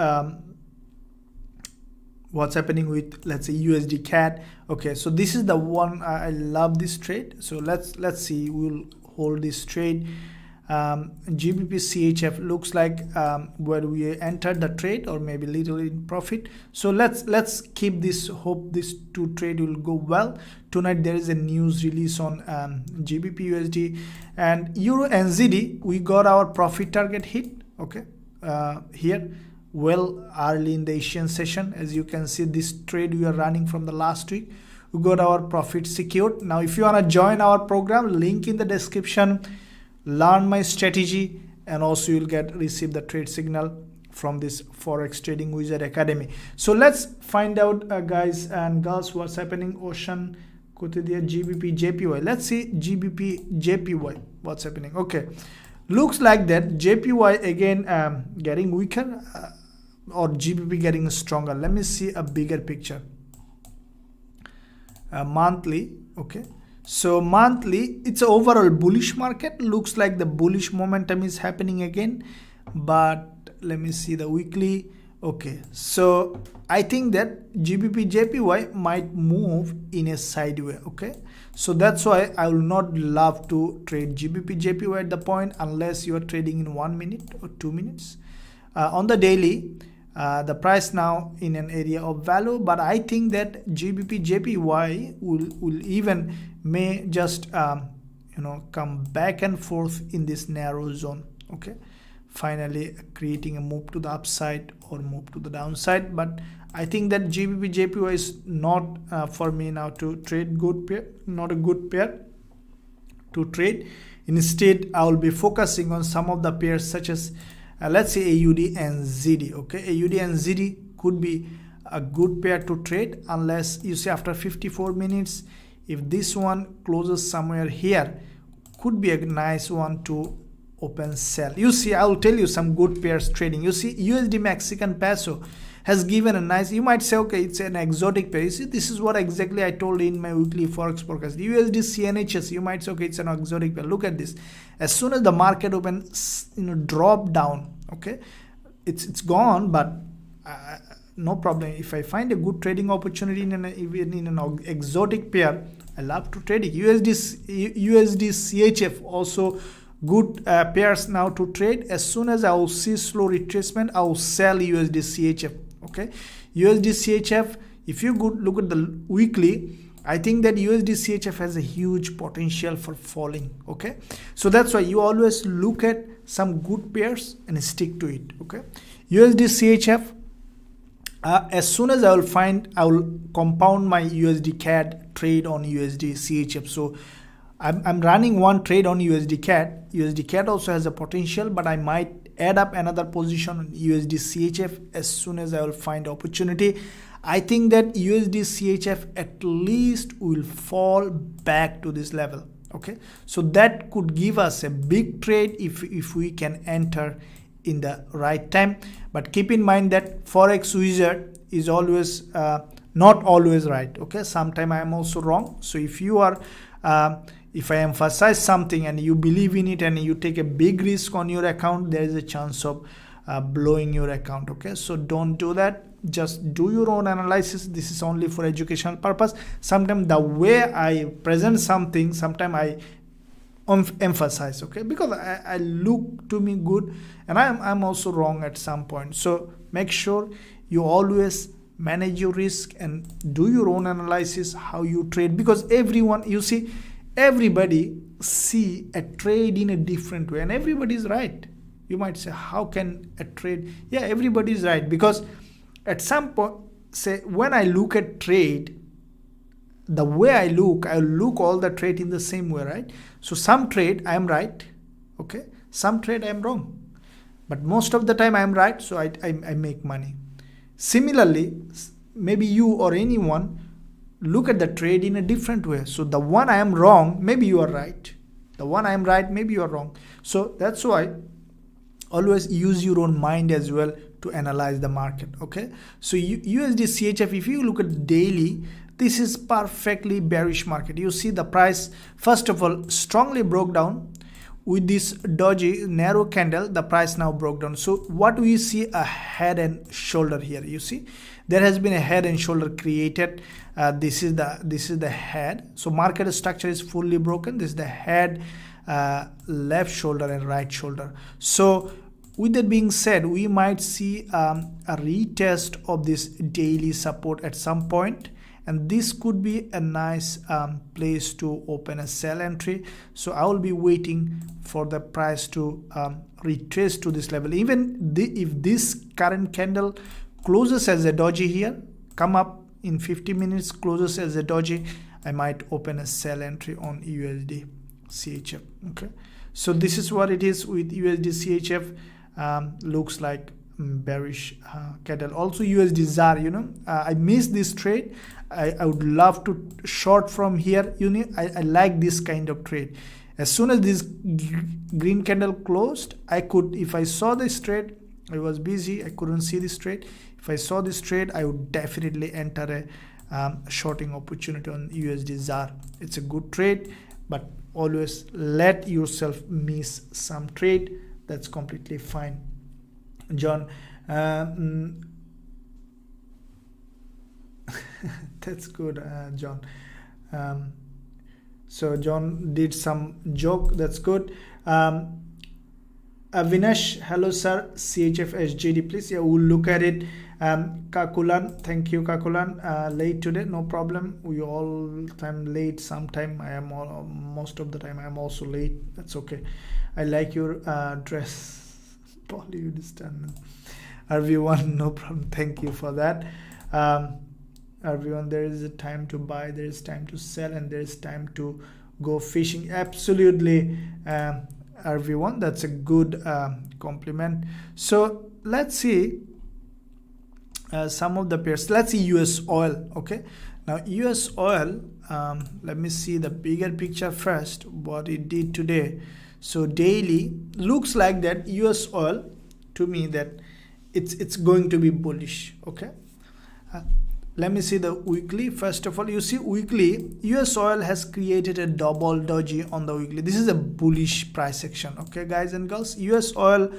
what's happening with, let's say, USD CAD. Okay, so this is the one. I love this trade. So let's see. We'll hold this trade. GBP CHF looks like where we entered the trade, or maybe little in profit. So let's keep this hope this two trade will go well. Tonight there is a news release on GBP USD and Euro NZD. We got our profit target hit. Okay, here well early in the Asian session. As you can see, this trade we are running from the last week, we got our profit secured. Now if you want to join our program, link in the description. Learn my strategy and also you'll receive the trade signal from this Forex Trading Wizard Academy. So let's find out guys and girls what's happening. Ocean Gbp JPY. Let's see Gbp JPY what's happening. Okay, looks like that JPY again getting weaker or GBP getting stronger. Let me see a bigger picture. Monthly. Okay, so monthly it's an overall bullish market. Looks like the bullish momentum is happening again, but let me see the weekly. Okay, so I think that GBP JPY might move in a sideways. Okay, so that's why I will not love to trade GBP JPY at the point unless you are trading in 1 minute or 2 minutes. On the daily, the price now in an area of value, but I think that GBP JPY will even may just come back and forth in this narrow zone. Okay, finally creating a move to the upside or move to the downside, but I think that GBP JPY is not for me now to trade. Good pair, not a good pair to trade. Instead, I will be focusing on some of the pairs such as let's say AUD and ZD. Okay, AUD and ZD could be a good pair to trade unless you see after 54 minutes, if this one closes somewhere here, could be a nice one to open sell. You see, I will tell you some good pairs trading. You see, USD Mexican peso has given a nice, you might say, okay, it's an exotic pair. You see, this is what exactly I told in my weekly Forex forecast. USD CNHS, you might say, okay, it's an exotic pair. Look at this. As soon as the market opens, drop down, okay, it's gone, but no problem. If I find a good trading opportunity in an exotic pair, I love to trade it. USD CHF also good pairs now to trade. As soon as I will see slow retracement, I will sell USD CHF. Okay, USD CHF, if you look at the weekly, I think that USD CHF has a huge potential for falling. Okay, so that's why you always look at some good pairs and stick to it. Okay, USD CHF, as soon as I will compound my USD CAD trade on USD CHF. So I'm running one trade on USD CAD. USD CAD also has a potential, but I might add up another position on USD CHF as soon as I will find opportunity. I think that USD CHF at least will fall back to this level. Okay, so that could give us a big trade if we can enter in the right time. But keep in mind that Forex Wizard is always not always right. Okay, sometimes I am also wrong. So if you are if I emphasize something and you believe in it and you take a big risk on your account, there is a chance of blowing your account. Okay, so don't do that. Just do your own analysis. This is only for educational purpose. Sometimes the way I present something, sometimes I emphasize, okay, because I look to me good and I'm also wrong at some point. So make sure you always manage your risk and do your own analysis how you trade, because everyone, you see, everybody see a trade in a different way and everybody is right. You might say, how can a trade? Yeah, everybody is right, because at some point, say when I look at trade, the way I look all the trade in the same way, right? So some trade I am right, okay, some trade I am wrong, but most of the time I am right, so I make money. Similarly, maybe you or anyone look at the trade in a different way. So the one I am wrong, maybe you are right. The one I am right, maybe you are wrong. So that's why always use your own mind as well to analyze the market. Okay, so USD CHF, if you look at daily, this is perfectly bearish market. You see the price, first of all, strongly broke down with this dodgy narrow candle. The price now broke down. So what we see, a head and shoulder here. You see there has been a head and shoulder created. This is the head. So market structure is fully broken. This is the head, left shoulder and right shoulder. So with that being said, we might see a retest of this daily support at some point, and this could be a nice place to open a sell entry. So I will be waiting for the price to retrace to this level. Even if this current candle closes as a doji here, come up in 50 minutes, closes as a doji, I might open a sell entry on USD CHF. Okay, So this is what it is with USD CHF. Looks like bearish candle. Also USD ZAR, you know, I missed this trade. I would love to short from here. You know, I like this kind of trade. As soon as this green candle closed, I could, if I saw this trade, I was busy, I couldn't see this trade. If I saw this trade, I would definitely enter a shorting opportunity on USD ZAR. It's a good trade, but always let yourself miss some trade. That's completely fine. John, that's good, John. So John did some joke. That's good. Avinash, hello sir. CHF SJD, please. Yeah, we'll look at it. Kakulan, thank you, Kakulan. Late today, no problem. We all time late. Sometime I am most of the time I am also late. That's okay. I like your dress. Polyudistan. RV1, no problem. Thank you for that. RV1, there is a time to buy, there is time to sell, and there is time to go fishing. Absolutely. RV1, that's a good compliment. So let's see some of the pairs. Let's see US oil. Okay, now US oil, let me see the bigger picture first, what it did today. So daily looks like that US oil, to me, that it's going to be bullish. Okay, let me see the weekly. First of all, you see weekly US oil has created a double doji on the weekly. This is a bullish price action. Okay, guys and girls, US oil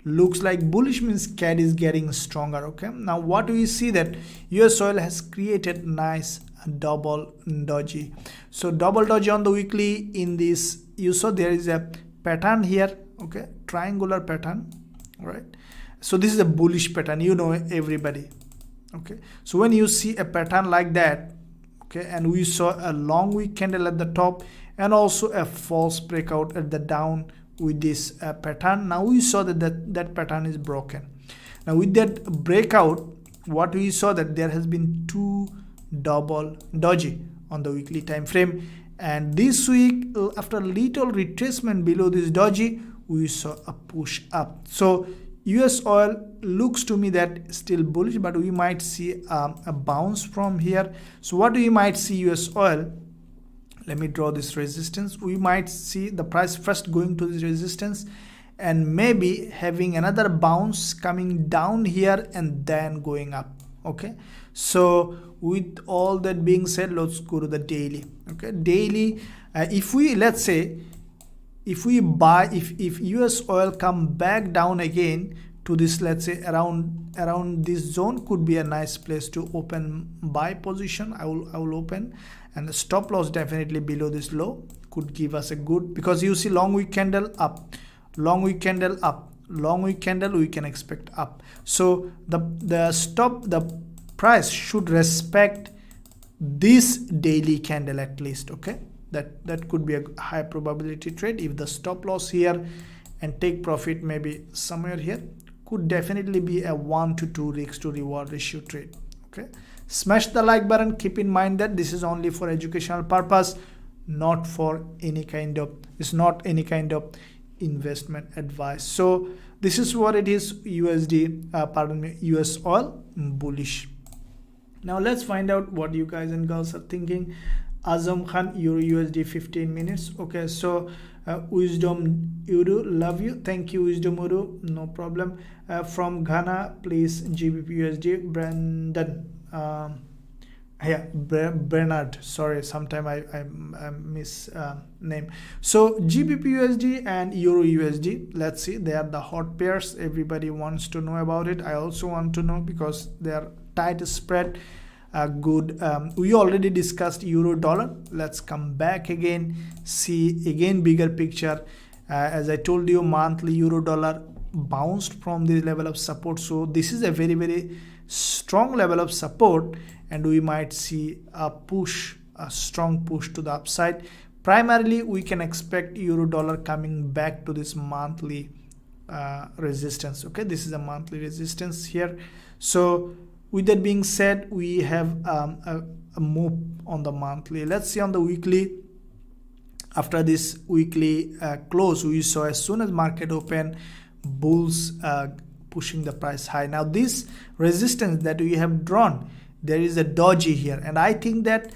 looks like bullish, means CAD is getting stronger. Okay, now what we see that US oil has created nice double doji. So double doji on the weekly. In this, you saw there is a pattern here. Okay, triangular pattern. All right, so this is a bullish pattern, you know, everybody. Okay, so when you see a pattern like that, okay, and we saw a long wick candle at the top and also a false breakout at the down with this pattern. Now we saw that pattern is broken. Now with that breakout, what we saw that there has been two double doji on the weekly time frame, and this week after little retracement below this doji, we saw a push up. So US oil looks to me that still bullish, but we might see a bounce from here. So what we might see US oil, let me draw this resistance. We might see the price first going to this resistance and maybe having another bounce coming down here and then going up. Okay, so with all that being said, let's go to the daily. Okay, daily, if we, let's say, if we buy, if US oil come back down again to this, let's say around this zone, could be a nice place to open buy position. I will open, and the stop loss definitely below this low could give us a good, because you see long wick candle up, long wick candle up, long wick candle, we can expect up. So the price should respect this daily candle at least. Okay, that could be a high probability trade. If the stop loss here and take profit maybe somewhere here, could definitely be a 1 to 2 risk to reward ratio trade. Okay, smash the like button. Keep in mind that this is only for educational purpose, not for any kind of, it's not any kind of investment advice. So this is what it is. US oil bullish. Now let's find out what you guys and girls are thinking. Azam Khan, Euro USD 15 minutes. Okay, so Wisdom Uru, love you. Thank you, Wisdom Uru, no problem. From Ghana, please, Gbpusd, Brandon. Yeah, Bernard, sorry, sometime I miss name. So Gbpusd and Euro USD, let's see, they are the hot pairs. Everybody wants to know about it. I also want to know because they are tight spread. Good. We already discussed euro dollar. Let's come back again, see again bigger picture. As I told you, monthly euro dollar bounced from the level of support, so this is a very strong level of support, and we might see a push, a strong push to the upside. Primarily we can expect euro dollar coming back to this monthly resistance. Okay, this is a monthly resistance here. So with that being said, we have a move on the monthly. Let's see on the weekly. after this weekly close, we saw as soon as market open, bulls pushing the price high. Now this resistance that we have drawn, there is a doji here, and I think that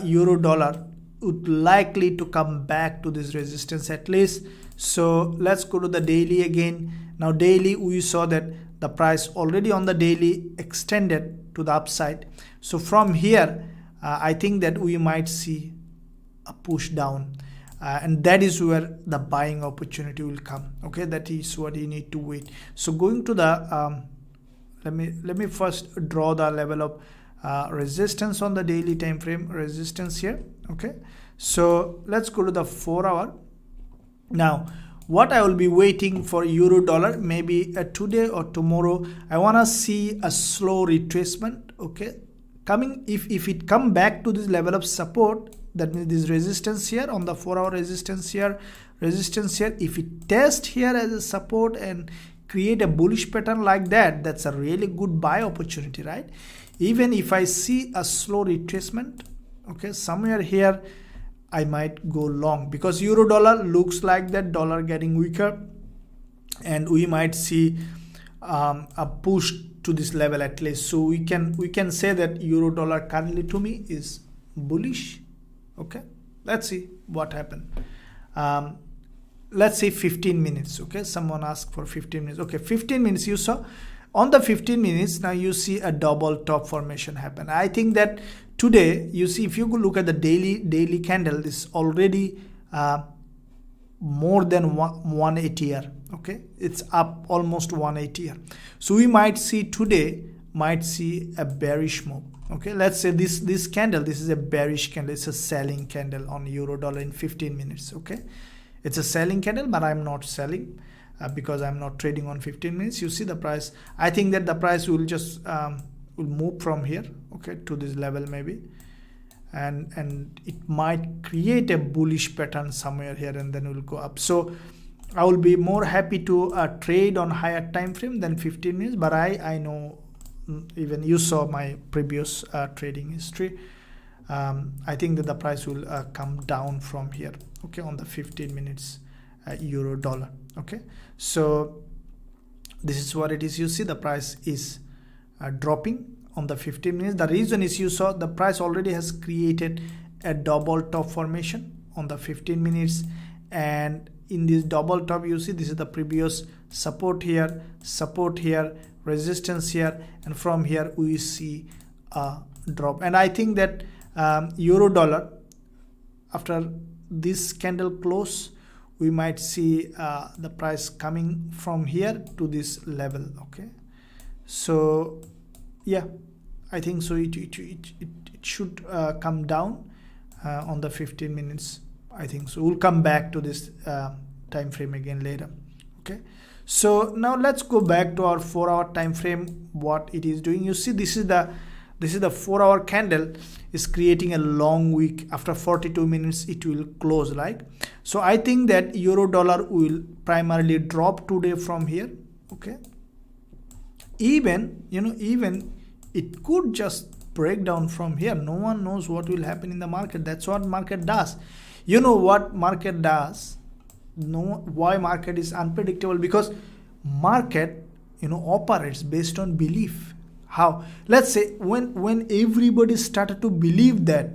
euro dollar would likely to come back to this resistance at least. So let's go to the daily again. Now daily, we saw that the price already on the daily extended to the upside. So from here, I think that we might see a push down, and that is where the buying opportunity will come. Okay, that is what you need to wait. So going to the let me first draw the level of resistance on the daily time frame, resistance here. Okay, so let's go to the 4 hour. Now what I will be waiting for euro dollar, maybe today or tomorrow, I want to see a slow retracement. Okay, coming, if it come back to this level of support, that means this resistance here on the 4 hour, resistance here, if it test here as a support and create a bullish pattern like that, that's a really good buy opportunity, right? Even if I see a slow retracement, okay, somewhere here I might go long, because euro dollar looks like that dollar getting weaker, and we might see a push to this level at least. So we can say that euro dollar currently to me is bullish. Okay, let's see what happened. Let's say 15 minutes. Okay, someone asked for 15 minutes. Okay, 15 minutes you saw. On the 15 minutes, now you see a double top formation happen. I think that today, you see, if you could look at the daily candle, this already more than 180 here. Okay, it's up almost 180 here. So we might see today, a bearish move. Okay, let's say this candle, this is a bearish candle. It's a selling candle on euro dollar in 15 minutes. Okay, it's a selling candle, but I'm not selling because I'm not trading on 15 minutes. You see the price, I think that the price will just will move from here, okay, to this level maybe, and it might create a bullish pattern somewhere here, and then will go up. So I will be more happy to trade on higher time frame than 15 minutes, but I know, even you saw my previous trading history, I think that the price will come down from here, okay, on the 15 minutes euro dollar. Okay, so this is what it is. You see the price is dropping on the 15 minutes. The reason is, you saw the price already has created a double top formation on the 15 minutes, and in this double top, you see this is the previous support here, resistance here, and from here we see a drop. And I think that euro dollar, after this candle close, we might see the price coming from here to this level. Okay, so yeah, I think so it should come down on the 15 minutes. I think so. We'll come back to this time frame again later. Okay, so now let's go back to our 4 hour time frame, what it is doing. You see, this is the 4 hour candle is creating a long wick. After 42 minutes it will close, right? So I think that euro dollar will primarily drop today from here. Okay, even it could just break down from here. No one knows what will happen in the market. That's what market does. You know what market does? Why market is unpredictable? Because market operates based on belief. How? Let's say when everybody started to believe that,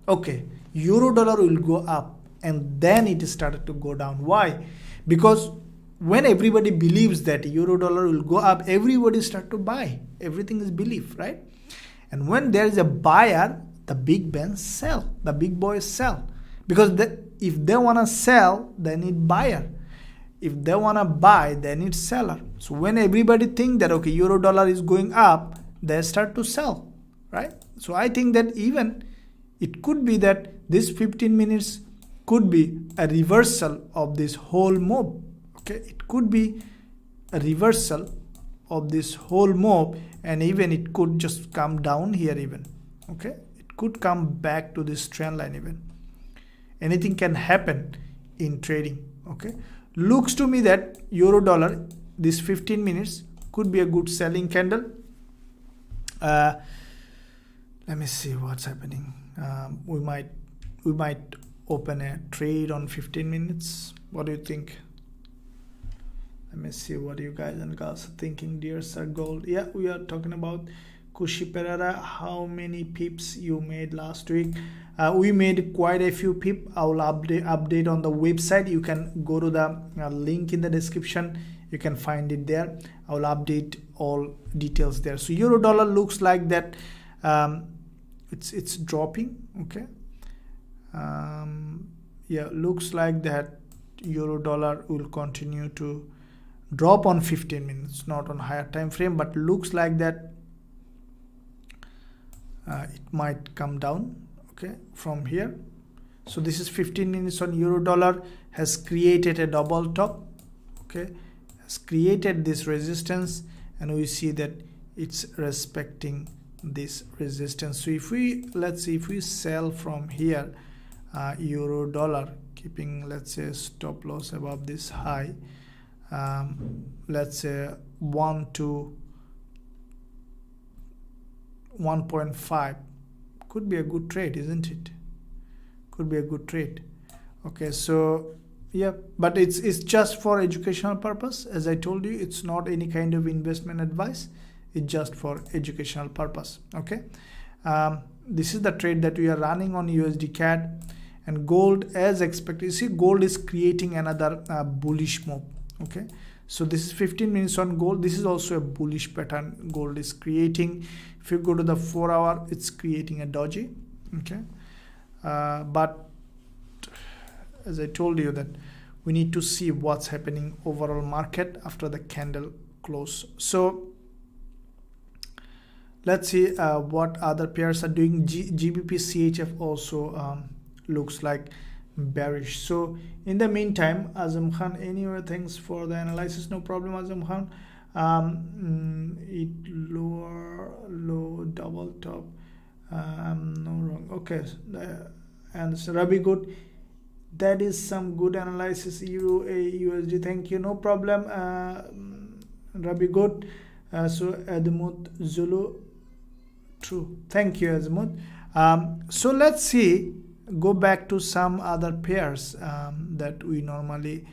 okay, euro dollar will go up, and then it started to go down. Why? Because when everybody believes that euro dollar will go up, everybody start to buy. Everything is belief, right? And when there is a buyer, the big banks sell, the big boys sell, because if they want to sell, they need buyer. If they want to buy, they need seller. So when everybody think that, okay, euro dollar is going up, they start to sell, right? So I think that even it could be that this 15 minutes could be a reversal of this whole move. Okay, it could be a reversal of this whole move, and even it could just come down here even. Okay, it could come back to this trend line even. Anything can happen in trading. Okay, looks to me that euro dollar, this 15 minutes could be a good selling candle. Let me see what's happening. We might open a trade on 15 minutes. What do you think? Let me see what you guys and girls are thinking. Dear Sir Gold, yeah, we are talking about Kushi Pereira. How many pips you made last week? We made quite a few pip. I will update on the website. You can go to the link in the description. You can find it there. I will update all details there. So euro dollar looks like that. It's dropping. Okay. Yeah, looks like that euro dollar will continue to drop on 15 minutes, not on higher time frame, but looks like that it might come down, okay, from here. So this is 15 minutes on euro dollar, has created a double top, okay, has created this resistance, and we see that it's respecting this resistance. So if we, let's see, if we sell from here euro dollar, keeping, let's say, stop loss above this high, let's say 1 to 1.5, could be a good trade, isn't it? Could be a good trade. Okay, so yeah, but it's just for educational purpose. As I told you, it's not any kind of investment advice. It's just for educational purpose. Okay, this is the trade that we are running on USD CAD. And gold, as expected, you see gold is creating another bullish move. Okay, so this is 15 minutes on gold. This is also a bullish pattern gold is creating. If you go to the 4 hour, it's creating a doji. Okay, but as I told you that we need to see what's happening overall market after the candle close. So let's see what other pairs are doing. GBP CHF also looks like bearish. So in the meantime, Azam Khan, anyway, thanks for the analysis. No problem, Azam Khan. It low double top. No wrong. Okay, and so Rabi good. That is some good analysis. Euro USD. Thank you. No problem. Rabi good. So Admut Zulu. True. Thank you, Azmut. So let's see. Go back to some other pairs that we normally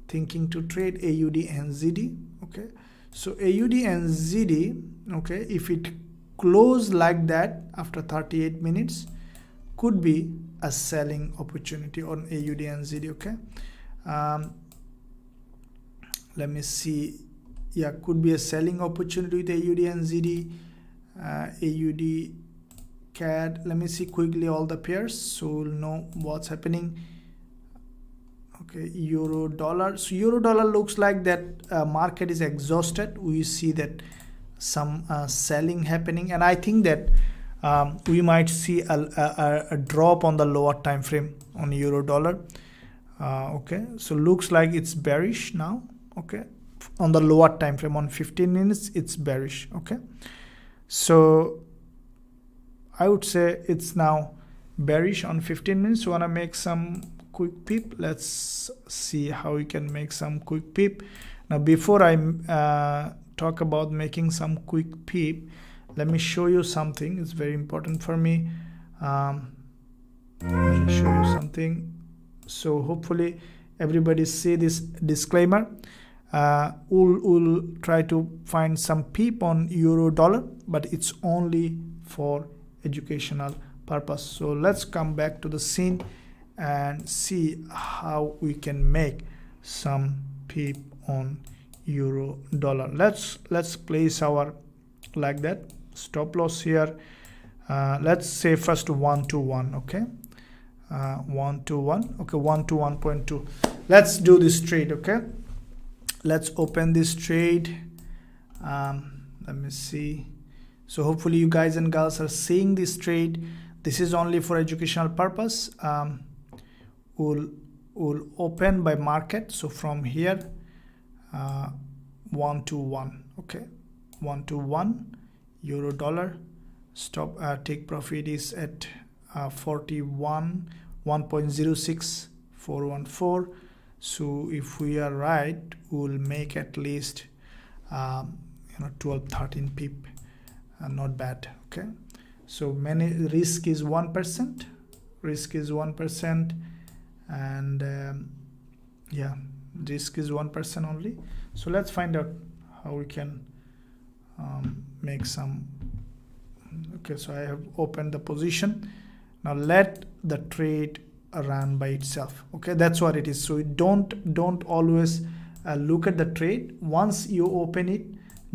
thinking to trade. AUD and ZD. Okay, so AUD and ZD, okay, if it close like that after 38 minutes, could be a selling opportunity on AUD and ZD. Okay, let me see. Yeah, could be a selling opportunity with AUD and ZD. AUD CAD, let me see quickly all the pairs so we'll know what's happening. Okay, euro dollar. So euro dollar looks like that market is exhausted. We see that some selling happening, and I think that we might see a drop on the lower time frame on euro dollar. Okay, so looks like it's bearish now. Okay, on the lower time frame on 15 minutes it's bearish. Okay, so I would say it's now bearish on 15 minutes. You want to make some quick peep. Let's see how we can make some quick peep. Now before I talk about making some quick peep, let me show you something. It's very important for me. Let me show you something. So hopefully everybody see this disclaimer. We'll try to find some peep on euro dollar, but it's only for educational purpose. So let's come back to the scene and see how we can make some peep on euro dollar. Let's place our like that stop loss here. Let's say first 1 to 1. Okay, 1 to 1. Okay, 1 to 1.2. Let's do this trade. Okay, let's open this trade. Let me see. So hopefully you guys and girls are seeing this trade. This is only for educational purpose. We'll open by market. So from here, 1 to 1. Okay, 1 to 1 euro dollar. Stop take profit is at 41 1.06414. So if we are right, we'll make at least 12-13 pip. Not bad. Okay, so many risk is 1%. risk is 1%, and yeah, risk is 1% only. So let's find out how we can make some. Okay, so I have opened the position. Now let the trade run by itself. Okay, that's what it is. So don't always look at the trade. Once you open it,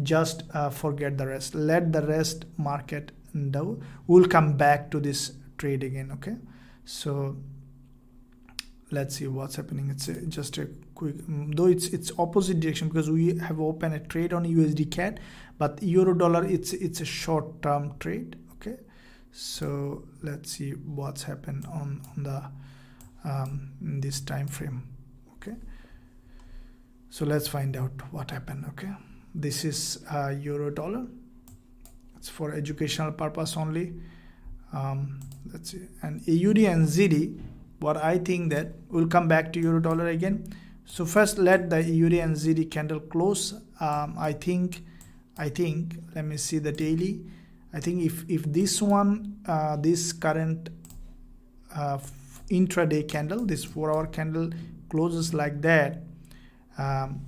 just forget the rest. Let the rest market do. We'll come back to this trade again. Okay, so let's see what's happening. It's just a quick, though it's opposite direction, because we have opened a trade on USD CAD, but euro dollar, it's a short term trade. Okay, so let's see what's happened on the in this time frame. Okay, so let's find out what happened. Okay, this is euro dollar. It's for educational purpose only. Let's see, and AUD and ZD, what I think that we'll come back to euro dollar again. So first let the AUD and ZD candle close. I think let me see the daily. I think if this one, this current intraday candle, this 4-hour candle closes like that,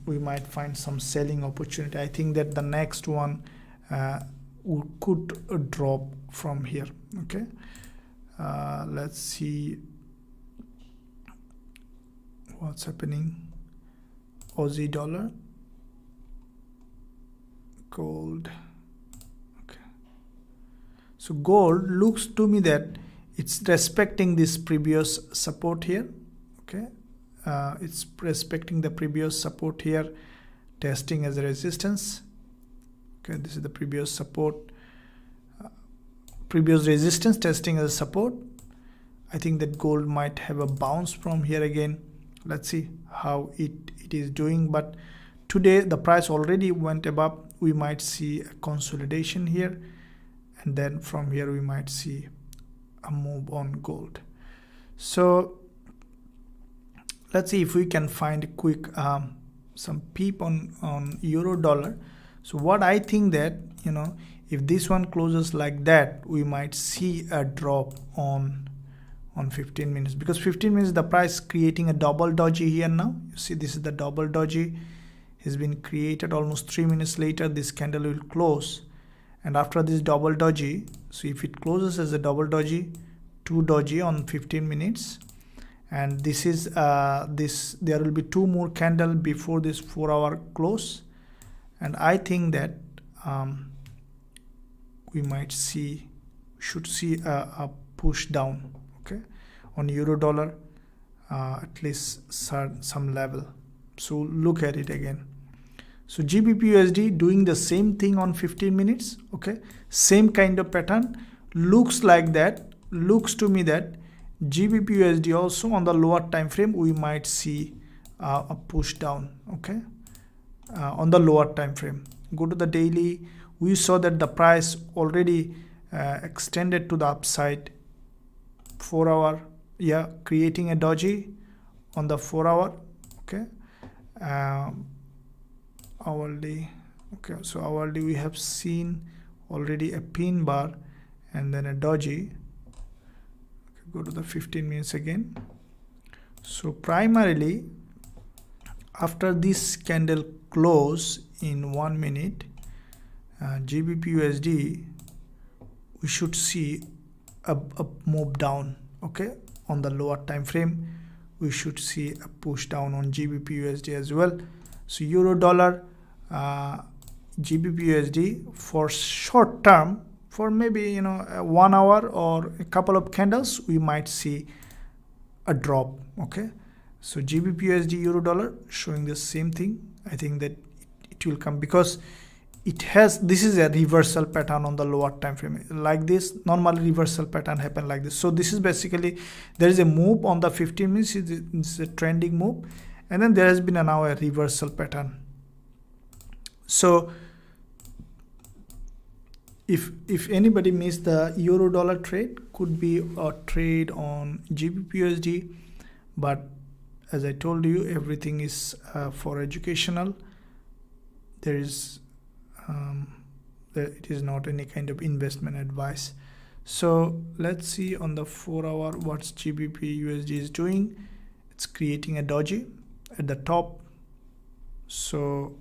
we might find some selling opportunity. I think that the next one could drop from here. Okay, let's see what's happening. Aussie dollar, gold. Okay, so gold looks to me that it's respecting this previous support here. Okay, it's respecting the previous support here, testing as a resistance. Okay, this is the previous support, previous resistance, testing as a support. I think that gold might have a bounce from here again. Let's see how it is doing, but today the price already went above. We might see a consolidation here, and then from here we might see a move on gold. So let's see if we can find a quick some peep on euro dollar. So what I think that, you know, if this one closes like that, we might see a drop on 15 minutes, because 15 minutes the price creating a double doji here. Now you see this is the double doji has been created. Almost 3 minutes later this candle will close, and after this double doji, so if it closes as a double doji, 2 doji on 15 minutes, and this is there will be 2 more candle before this 4-hour close, and I think that we should see a push down. Okay, on euro dollar, at least some level. So look at it again. So Gbpusd doing the same thing on 15 minutes. Okay, same kind of pattern, looks like that. Looks to me that Gbpusd also on the lower time frame we might see a push down. Okay, on the lower time frame. Go to the daily. We saw that the price already extended to the upside. 4-hour, yeah, creating a doji on the 4-hour. Okay, hourly. Okay, so hourly we have seen already a pin bar and then a doji. Okay, go to the 15 minutes again. So primarily after this candle close in 1 minute, Gbpusd, we should see a move down. Okay, on the lower time frame we should see a push down on Gbpusd as well. So euro dollar, Gbpusd for short term, for maybe, you know, 1 hour or a couple of candles, we might see a drop. Okay, so Gbpusd euro dollar showing the same thing. I think that it will come, because it has, this is a reversal pattern on the lower time frame. Like this, normally reversal pattern happen like this. So this is basically, there is a move on the 15 minutes, it's a trending move, and then there has been now a reversal pattern. So if anybody missed the euro dollar trade, could be a trade on Gbpusd, but as I told you, everything is for educational. There is it is not any kind of investment advice. So let's see on the 4-hour what's GBP USD is doing. It's creating a doji at the top. So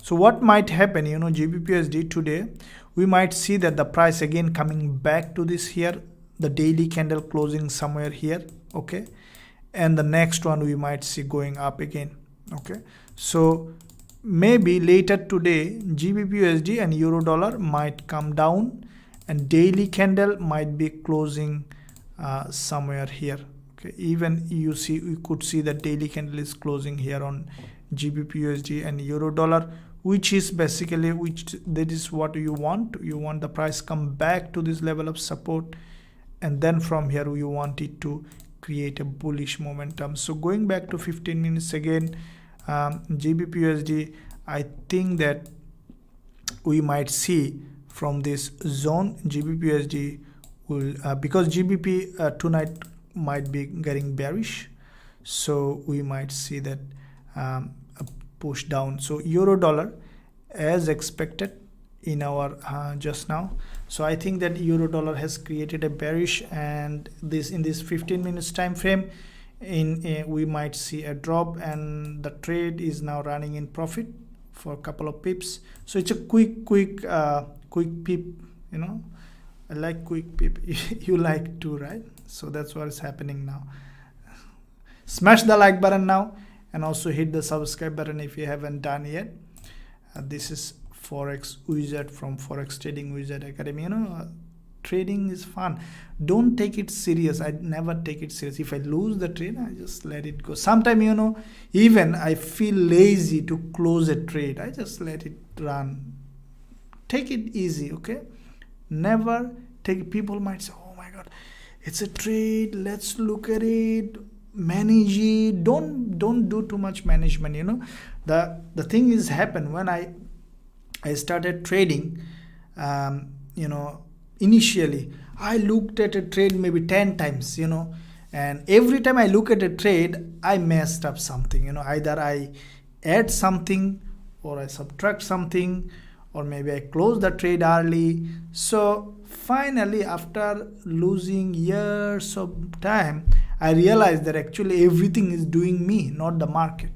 what might happen, you know, Gbpusd today, we might see that the price again coming back to this here, the daily candle closing somewhere here, okay, and the next one we might see going up again, okay. So maybe later today Gbpusd and euro dollar might come down and daily candle might be closing somewhere here, okay. Even you could see that daily candle is closing here on Gbpusd and euro dollar, which is basically that is what you want the price come back to this level of support, and then from here you want it to create a bullish momentum. So going back to 15 minutes again, Gbpusd, I think that we might see from this zone Gbpusd will because GBP tonight might be getting bearish, so we might see that a push down. So euro dollar as expected in our just now, so I think that euro dollar has created a bearish, and this in this 15 minutes time frame we might see a drop, and the trade is now running in profit for a couple of pips. So it's a quick pip, you know, I like quick pip. You like too, right? So that's what is happening now. Smash the like button now, and also hit the subscribe button if you haven't done yet. This is Forex Wizard from Forex Trading Wizard Academy. You know, trading is fun. Don't take it serious. I never take it serious. If I lose the trade, I just let it go. Sometimes, you know, even I feel lazy to close a trade. I just let it run. Take it easy, okay? Never take. People might say, oh my god, it's a trade, let's look at it, manage it. Don't do too much management, you know. The thing is happened when I started trading, you know, initially I looked at a trade maybe 10 times, you know, and every time I look at a trade I messed up something, you know. Either I add something or I subtract something, or maybe I close the trade early. So finally, after losing years of time, I realized that actually everything is doing me, not the market.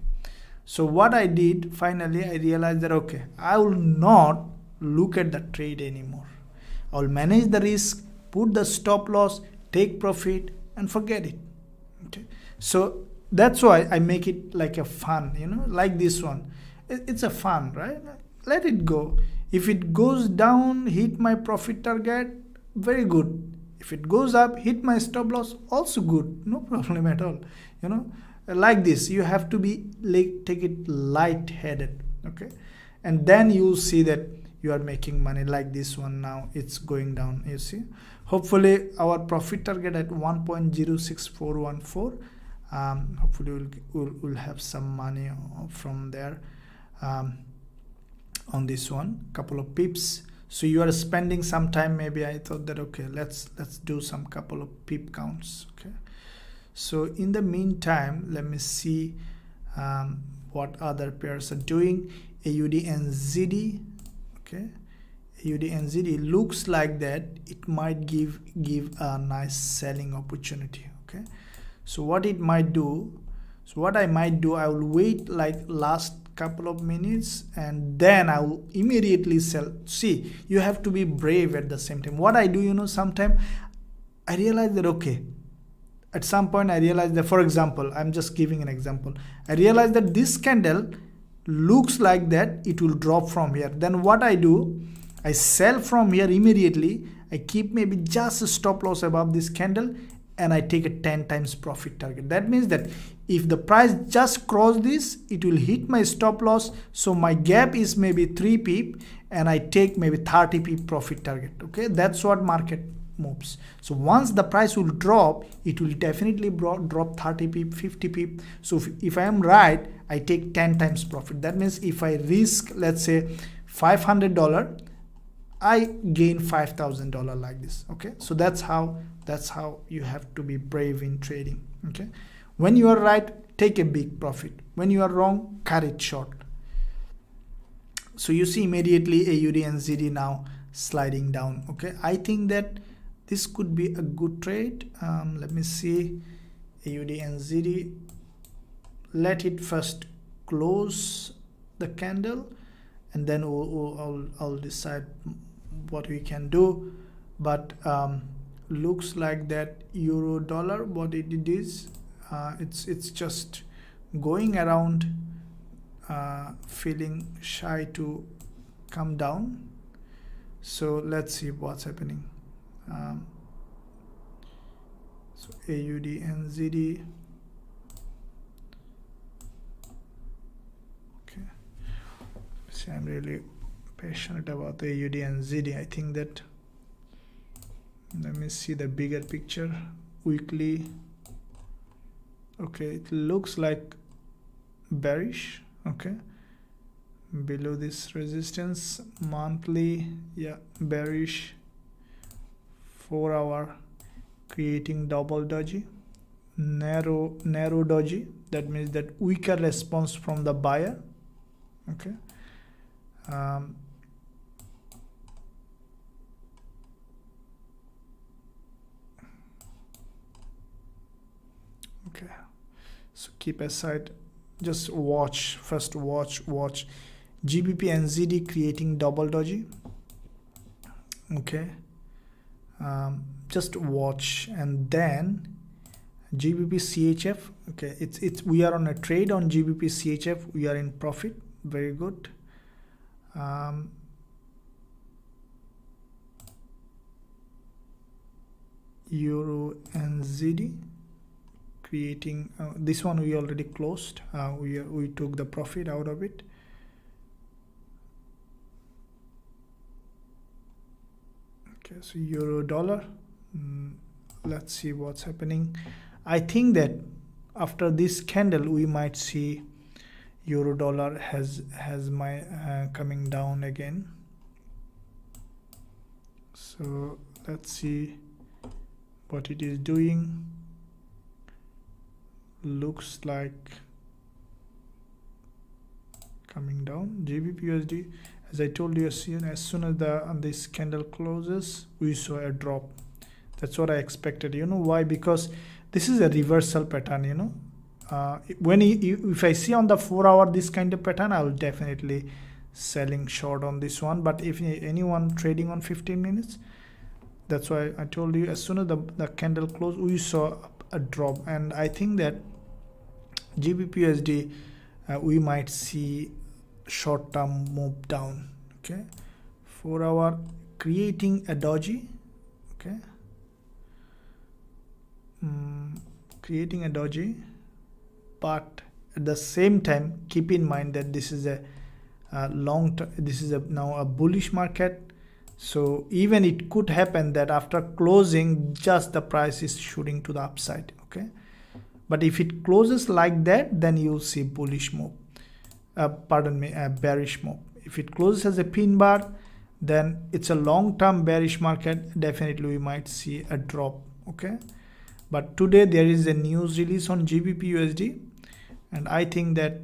So what I did, finally I realized that okay, I will not look at the trade anymore. I will manage the risk, put the stop loss, take profit, and forget it. Okay. So that's why I make it like a fun, you know, like this one. It's a fun, right? Let it go. If it goes down, hit my profit target, very good. If it goes up, hit my stop loss, also good. No problem at all. You know, like this, you have to be like, take it light-headed, okay? And then you'll see that you are making money. Like this one now, it's going down, you see. Hopefully, our profit target at 1.06414. Hopefully, we'll have some money from there. On this one, couple of pips. So you are spending some time. Maybe I thought that okay, let's do some couple of pip counts. Okay. So in the meantime, let me see what other pairs are doing. AUD and ZD. Okay. AUD and ZD looks like that it might give a nice selling opportunity. Okay. So what it might do. So what I might do, I will wait like last couple of minutes and then I will immediately sell. See, you have to be brave at the same time. What I do, you know, sometimes I realize that okay, at some point I realize that, for example, I'm just giving an example. I realize that this candle looks like that it will drop from here. Then what I do, I sell from here immediately. I keep maybe just a stop loss above this candle and I take a 10 times profit target. That means that if the price just cross this, it will hit my stop loss. So my gap is maybe 3 pip and I take maybe 30 pip profit target. Okay, that's what market moves. So once the price will drop, it will definitely drop 30 pip, 50 pip. So if I am right, I take 10 times profit. That means if I risk, let's say $500, I gain $5,000 like this. Okay, so that's how you have to be brave in trading. Okay, when you are right, take a big profit. When you are wrong, cut it short. So you see immediately AUD and ZD now sliding down. Okay, I think that this could be a good trade. Let me see AUD and ZD. Let it first close the candle, and then I'll decide what we can do. But looks like that euro dollar, what it is, it's just going around, feeling shy to come down. So let's see what's happening. So AUD and ZD. Okay, so I'm really passionate about the AUD and ZD. I think that, let me see the bigger picture weekly. Okay, it looks like bearish. Okay, below this resistance. Monthly, yeah, bearish. 4 hour creating double doji, narrow doji. That means that weaker response from the buyer. Okay, okay, so keep aside, just watch first. Watch GBP and ZD creating double doji. Okay, just watch. And then GBP CHF. Okay, it's we are on a trade on GBP CHF. We are in profit. Very good. Euro and ZD creating, this one we already closed. We took the profit out of it. Okay, so euro dollar. Let's see what's happening. I think that after this candle we might see euro dollar has my coming down again. So let's see what it is doing. Looks like coming down. GBPUSD, as I told you, as soon as this candle closes, we saw a drop. That's what I expected. You know why? Because this is a reversal pattern. You know, if I see on the 4 hour this kind of pattern, I will definitely selling short on this one. But if anyone trading on 15 minutes, that's why I told you, as soon as the candle closed, we saw a drop. And I think that GBPUSD, we might see short-term move down. Okay, 4 hour creating a doji. Okay, creating a doji, but at the same time keep in mind that this is a long term, this is now a bullish market. So even it could happen that after closing, just the price is shooting to the upside. Okay, but if it closes like that, then you'll see bullish move, bearish move. If it closes as a pin bar, then it's a long-term bearish market. Definitely we might see a drop. Okay, but today there is a news release on GBPUSD, and I think that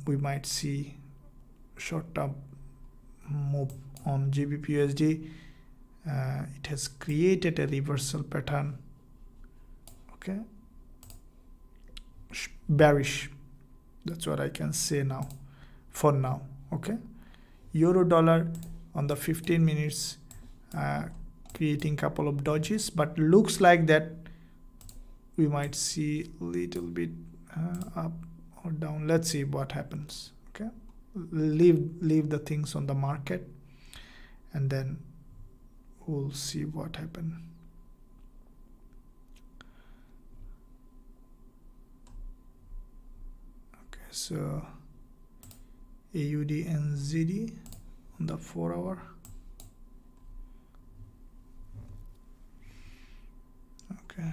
we might see short-term move on GBPUSD. It has created a reversal pattern. Okay, bearish. That's what I can say now, for now. Okay, euro dollar on the 15 minutes creating couple of dodges, but looks like that we might see a little bit up or down. Let's see what happens. Okay, leave the things on the market, and then we'll see what happens. Okay, so AUD and ZD on the 4 hour. Okay,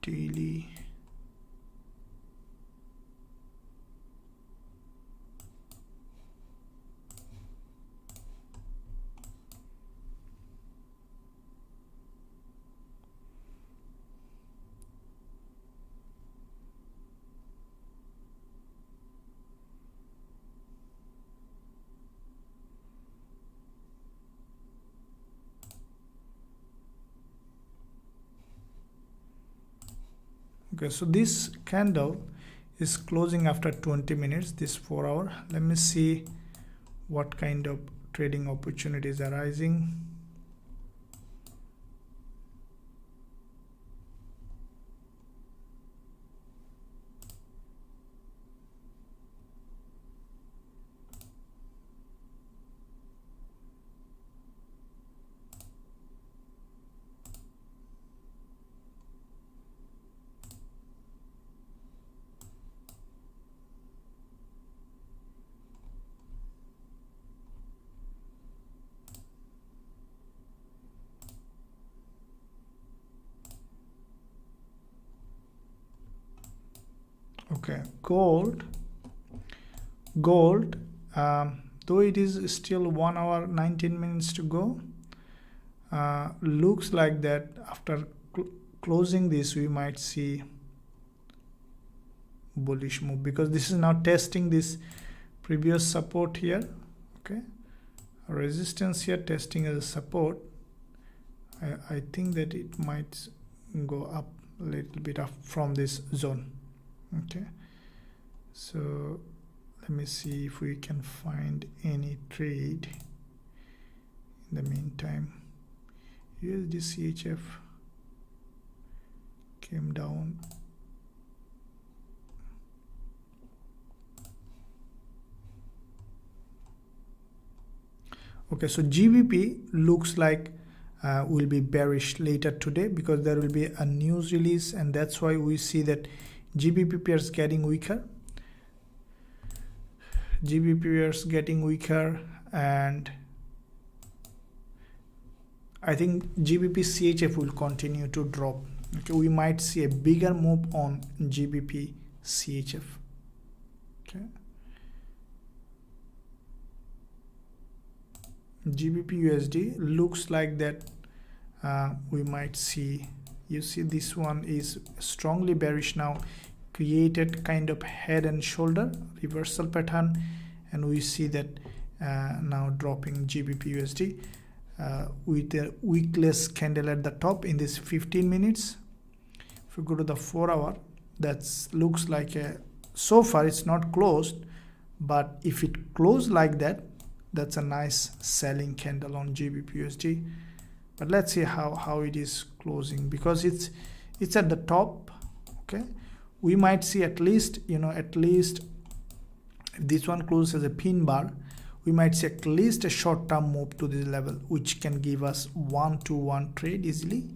daily. Okay, so this candle is closing after 20 minutes, this 4 hour. Let me see what kind of trading opportunities are rising. Okay, gold, though it is still 1 hour 19 minutes to go, looks like that after closing this we might see bullish move, because this is now testing this previous support here. Okay, resistance here testing as a support. I think that it might go up a little bit up from this zone. Okay, so let me see if we can find any trade in the meantime. USD CHF came down. Okay, so GBP looks like will be bearish later today, because there will be a news release, and that's why we see that GBP pairs getting weaker. GBP pairs getting weaker, and I think GBP CHF will continue to drop. Okay, we might see a bigger move on GBP CHF. Okay, GBP USD looks like that we might see, you see this one is strongly bearish now, created kind of head and shoulder reversal pattern, and we see that now dropping GBP USD with a wickless candle at the top in this 15 minutes. If we go to the 4 hour, that looks like a, so far it's not closed, but if it closed like that, that's a nice selling candle on GBP USD. But let's see how it is closing, because it's at the top. Okay, we might see at least, at least if this one closes as a pin bar, we might see at least a short-term move to this level, which can give us 1-to-1 trade easily.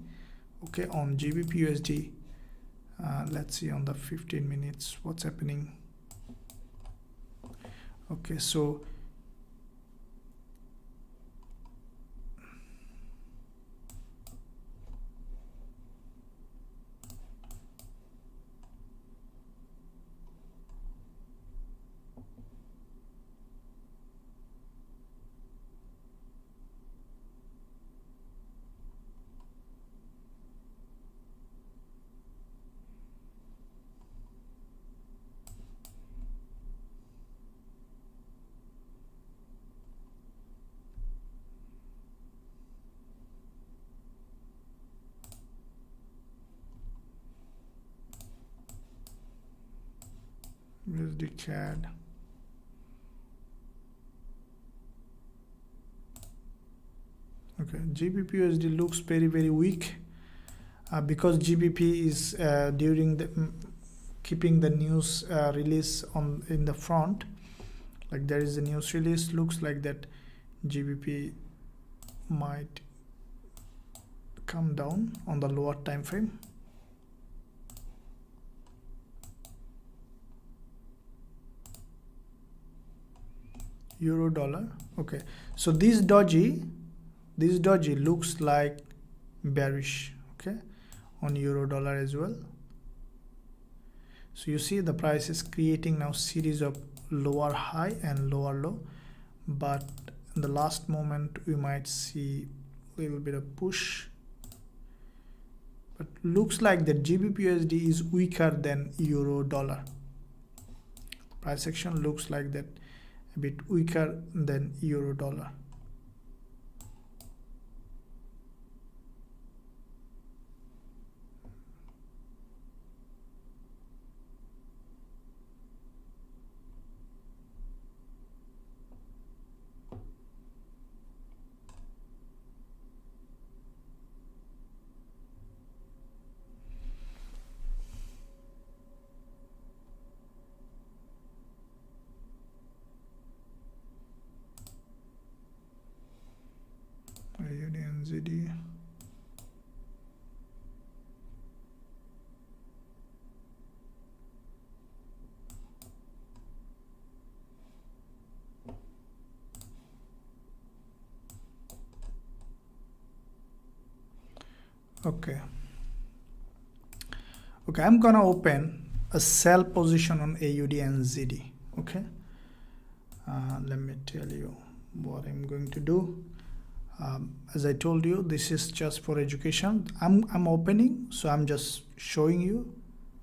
Okay, on GBP USD, let's see on the 15 minutes what's happening. Okay, so USD CAD. Okay, GBP USD looks very weak, because GBP is during the keeping the news release on in the front, like there is a news release, looks like that GBP might come down on the lower time frame. Euro dollar. Okay, so this doji looks like bearish. Okay, on euro dollar as well. So you see the price is creating now series of lower high and lower low, but in the last moment we might see a little bit of push, but looks like the GBP USD is weaker than euro dollar. Price action looks like that, a bit weaker than euro dollar. USD. Okay, I'm gonna open a sell position on AUD and ZD. Okay, let me tell you what I'm going to do. As I told you, this is just for education. I'm opening, so I'm just showing you.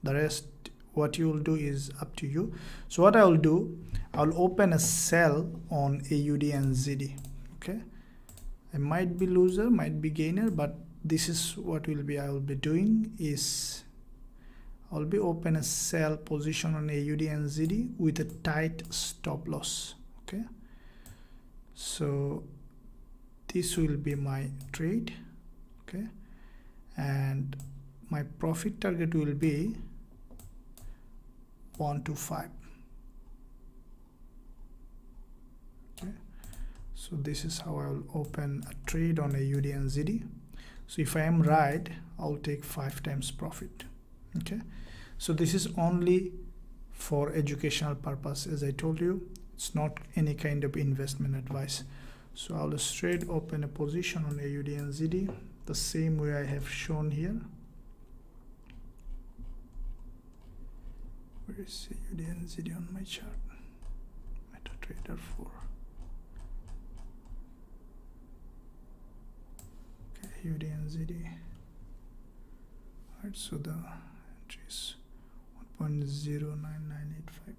The rest, what you will do is up to you. So what I will do, I'll open a sell on AUD and ZD. Okay, I might be loser, might be gainer, but this is what I will be doing is I'll be open a sell position on AUD and ZD with a tight stop loss. Okay, so this will be my trade. Okay, and my profit target will be 125. Okay, so this is how I will open a trade on AUD and ZD. So if I am right, I'll take 5 times profit. Okay, so this is only for educational purpose. As I told you, it's not any kind of investment advice. So I'll straight open a position on AUD and ZD the same way I have shown here. Where is AUD and ZD on my chart? MetaTrader 4. Okay, AUD and ZD. Alright, so the entry is 1.09985.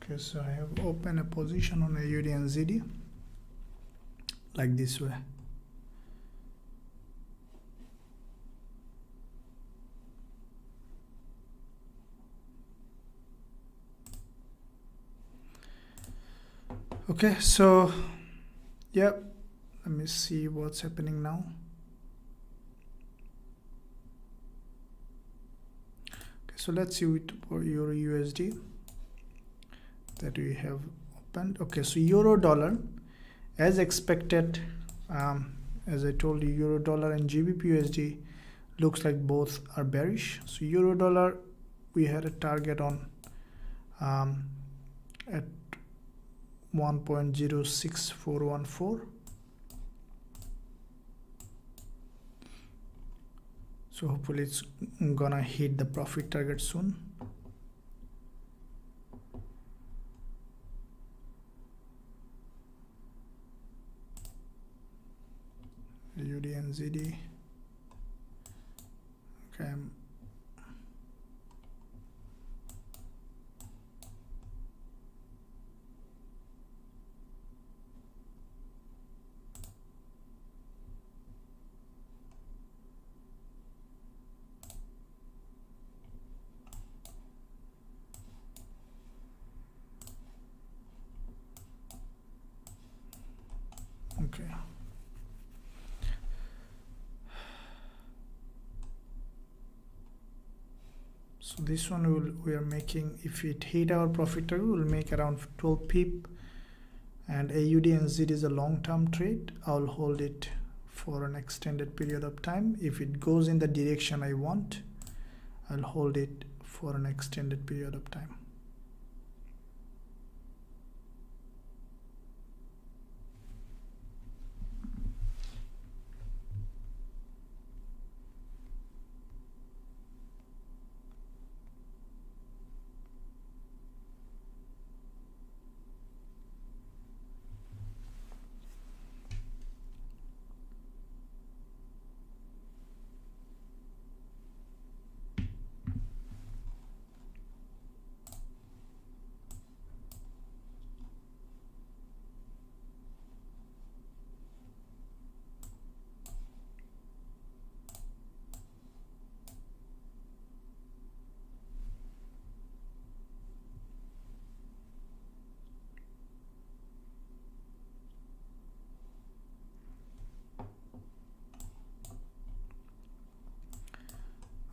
Okay, so I have opened a position on AUD and ZD like this way. Okay, so yeah, let me see what's happening now. Okay, so let's see it for Euro USD that we have opened. Okay, so Euro dollar as expected, as I told you, euro dollar and Gbpusd looks like both are bearish. So euro dollar, we had a target on at 1.06414. So hopefully it's gonna hit the profit target soon. UD and ZD. Okay. Okay. So this one we are making, if it hit our profit target, we'll make around 12 pip. And AUD and ZD is a long-term trade. I'll hold it for an extended period of time. If it goes in the direction I want, I'll hold it for an extended period of time.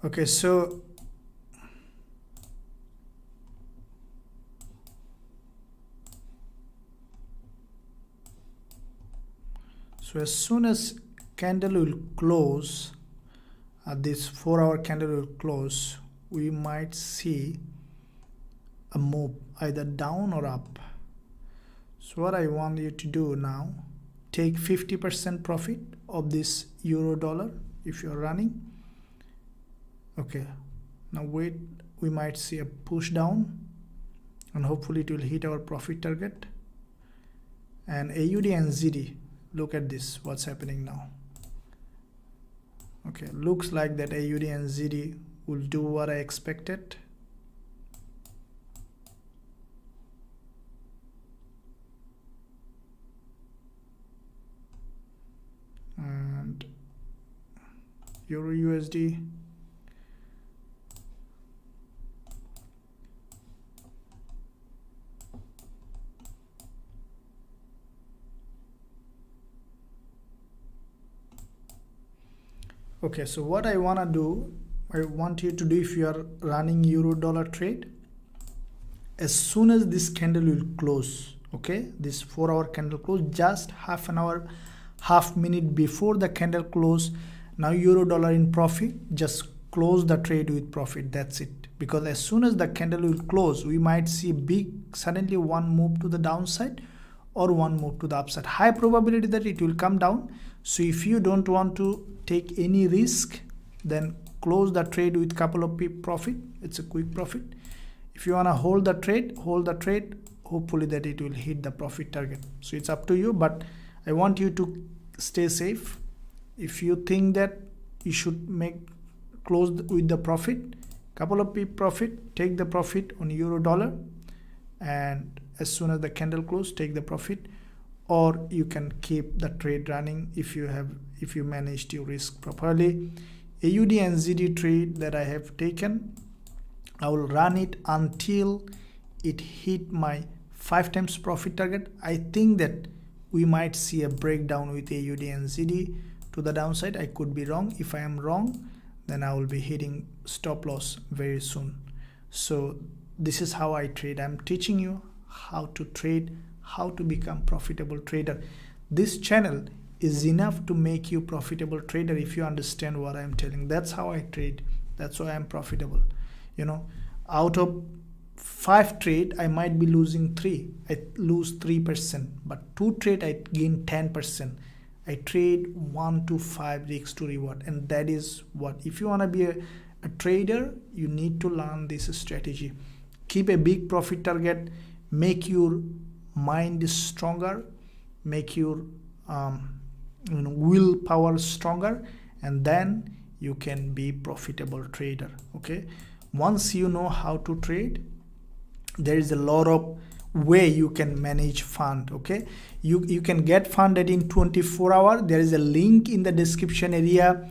Okay, so as soon as candle will close, this 4-hour candle will close, we might see a move either down or up. So what I want you to do now, take 50% profit of this euro dollar if you're running. Okay, now wait, we might see a push down and hopefully it will hit our profit target. And AUD and ZD, look at this, what's happening now. Okay, looks like that AUD and ZD will do what I expected. And Euro USD, okay, so what I want to do, I want you to do, if you are running euro dollar trade, as soon as this candle will close, okay, this 4-hour candle close, just half an hour, half minute before the candle close, now euro dollar in profit, just close the trade with profit. That's it. Because as soon as the candle will close, we might see suddenly one move to the downside or one move to the upside. High probability that it will come down. So if you don't want to take any risk, then close the trade with couple of pip profit. It's a quick profit. If you want to hold the trade, hopefully that it will hit the profit target. So it's up to you, but I want you to stay safe. If you think that you should close with the profit, couple of pip profit, take the profit on euro dollar, and as soon as the candle close, take the profit. Or you can keep the trade running if you managed your risk properly. AUD and ZD trade that I have taken, I will run it until it hit my 5 times profit target. I think that we might see a breakdown with AUD and ZD to the downside. I could be wrong. If I am wrong, then I will be hitting stop loss very soon. So this is how I trade. I'm teaching you how to trade, how to become profitable trader. this channel is enough to make you profitable trader if you understand what I'm telling. That's how I trade. That's why I'm profitable. You know, out of 5 trade, I might be losing 3. I lose 3%, but 2 trade, I gain 10%. I trade 1 to 5 risks to reward, and that is what. If you want to be a trader, you need to learn this strategy. Keep a big profit target, make your mind stronger, make your willpower stronger, and then you can be profitable trader. Okay, once you know how to trade, there is a lot of way you can manage fund. Okay, you can get funded in 24 hours. There is a link in the description area.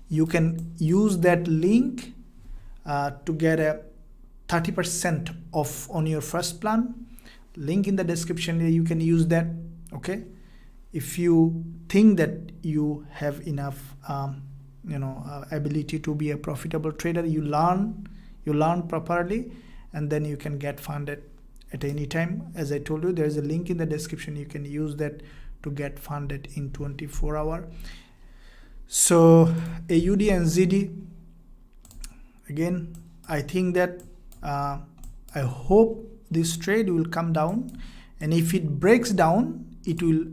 You can use that link to get a 30% off on your first plan. Link in the description area, you can use that. Okay, if you think that you have enough ability to be a profitable trader, you learn properly, and then you can get funded at any time. As I told you, there is a link in the description. You can use that to get funded in 24 hours. So AUD and ZD, again, I think that I hope this trade will come down, and if it breaks down, it will,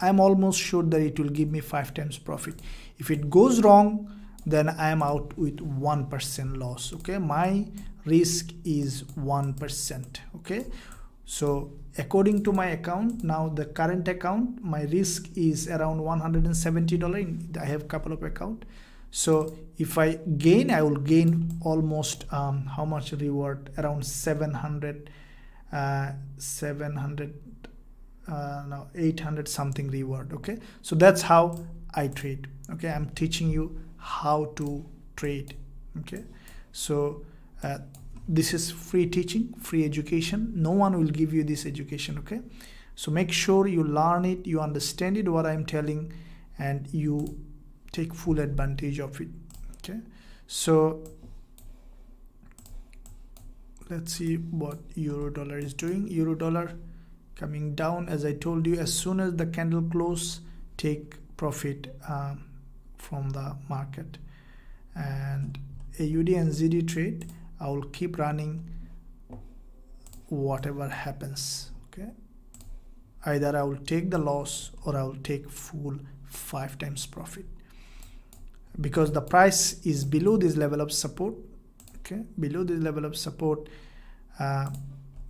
I'm almost sure that it will give me 5 times profit. If it goes wrong, then I am out with 1% loss. Okay, my risk is 1%. Okay, so according to my account, now the current account, my risk is around $170. I have a couple of accounts. So if I gain, I will gain almost how much reward? Around 800 something reward. Okay, so that's how I trade. Okay, I'm teaching you how to trade. Okay, so this is free teaching, free education. No one will give you this education. Okay, so make sure you learn it, you understand it, what I'm telling, and you take full advantage of it. Okay, so let's see what euro dollar is doing. Euro dollar coming down. As I told you, as soon as the candle close, take profit from the market. And AUD and ZD trade, I will keep running whatever happens. Okay, either I will take the loss or I will take full 5 times profit, because the price is below this level of support. Okay, below this level of support,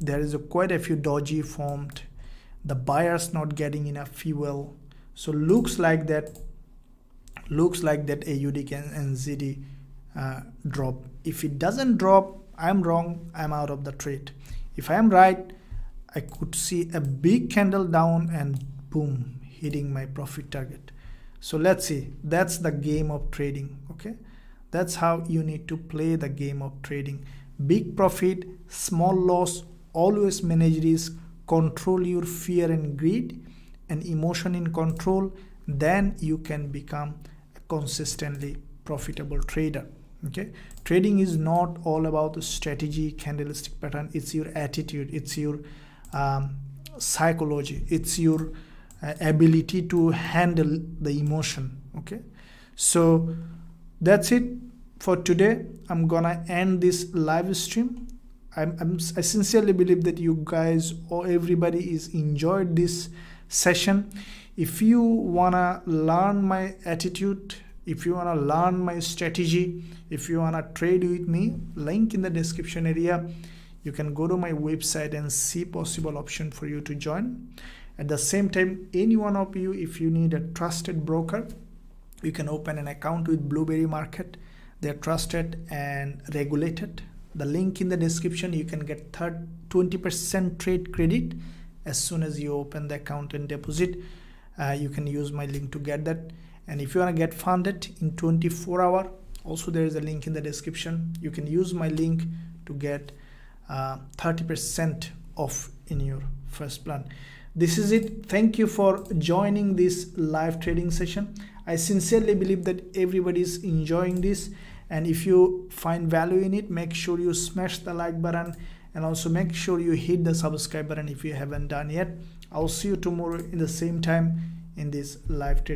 there is quite a few doji formed. The buyers not getting enough fuel, so looks like that AUD and ZD drop. If it doesn't drop, I'm wrong, I'm out of the trade. If I'm right, I could see a big candle down and boom, hitting my profit target. So let's see. That's the game of trading. Okay, that's how you need to play the game of trading. Big profit, small loss, always manage risk, control your fear and greed and emotion in control, then you can become a consistently profitable trader. Okay, trading is not all about the strategy, candlestick pattern. It's your attitude, it's your psychology, it's your ability to handle the emotion. Okay, so that's it for today. I'm gonna end this live stream. I sincerely believe that you guys or everybody is enjoyed this session. If you wanna learn my attitude, if you wanna learn my strategy, if you wanna trade with me, link in the description area. You can go to my website and see possible option for you to join. At the same time, any one of you, if you need a trusted broker, you can open an account with Blueberry Market. They're trusted and regulated. The link in the description, you can get 20% trade credit as soon as you open the account and deposit. You can use my link to get that. And if you want to get funded in 24 hours, also there is a link in the description. You can use my link to get 30% off in your first plan. This is it. Thank you for joining this live trading session. I sincerely believe that everybody is enjoying this, and if you find value in it, make sure you smash the like button, and also make sure you hit the subscribe button if you haven't done yet. I'll see you tomorrow in the same time. in this live trading.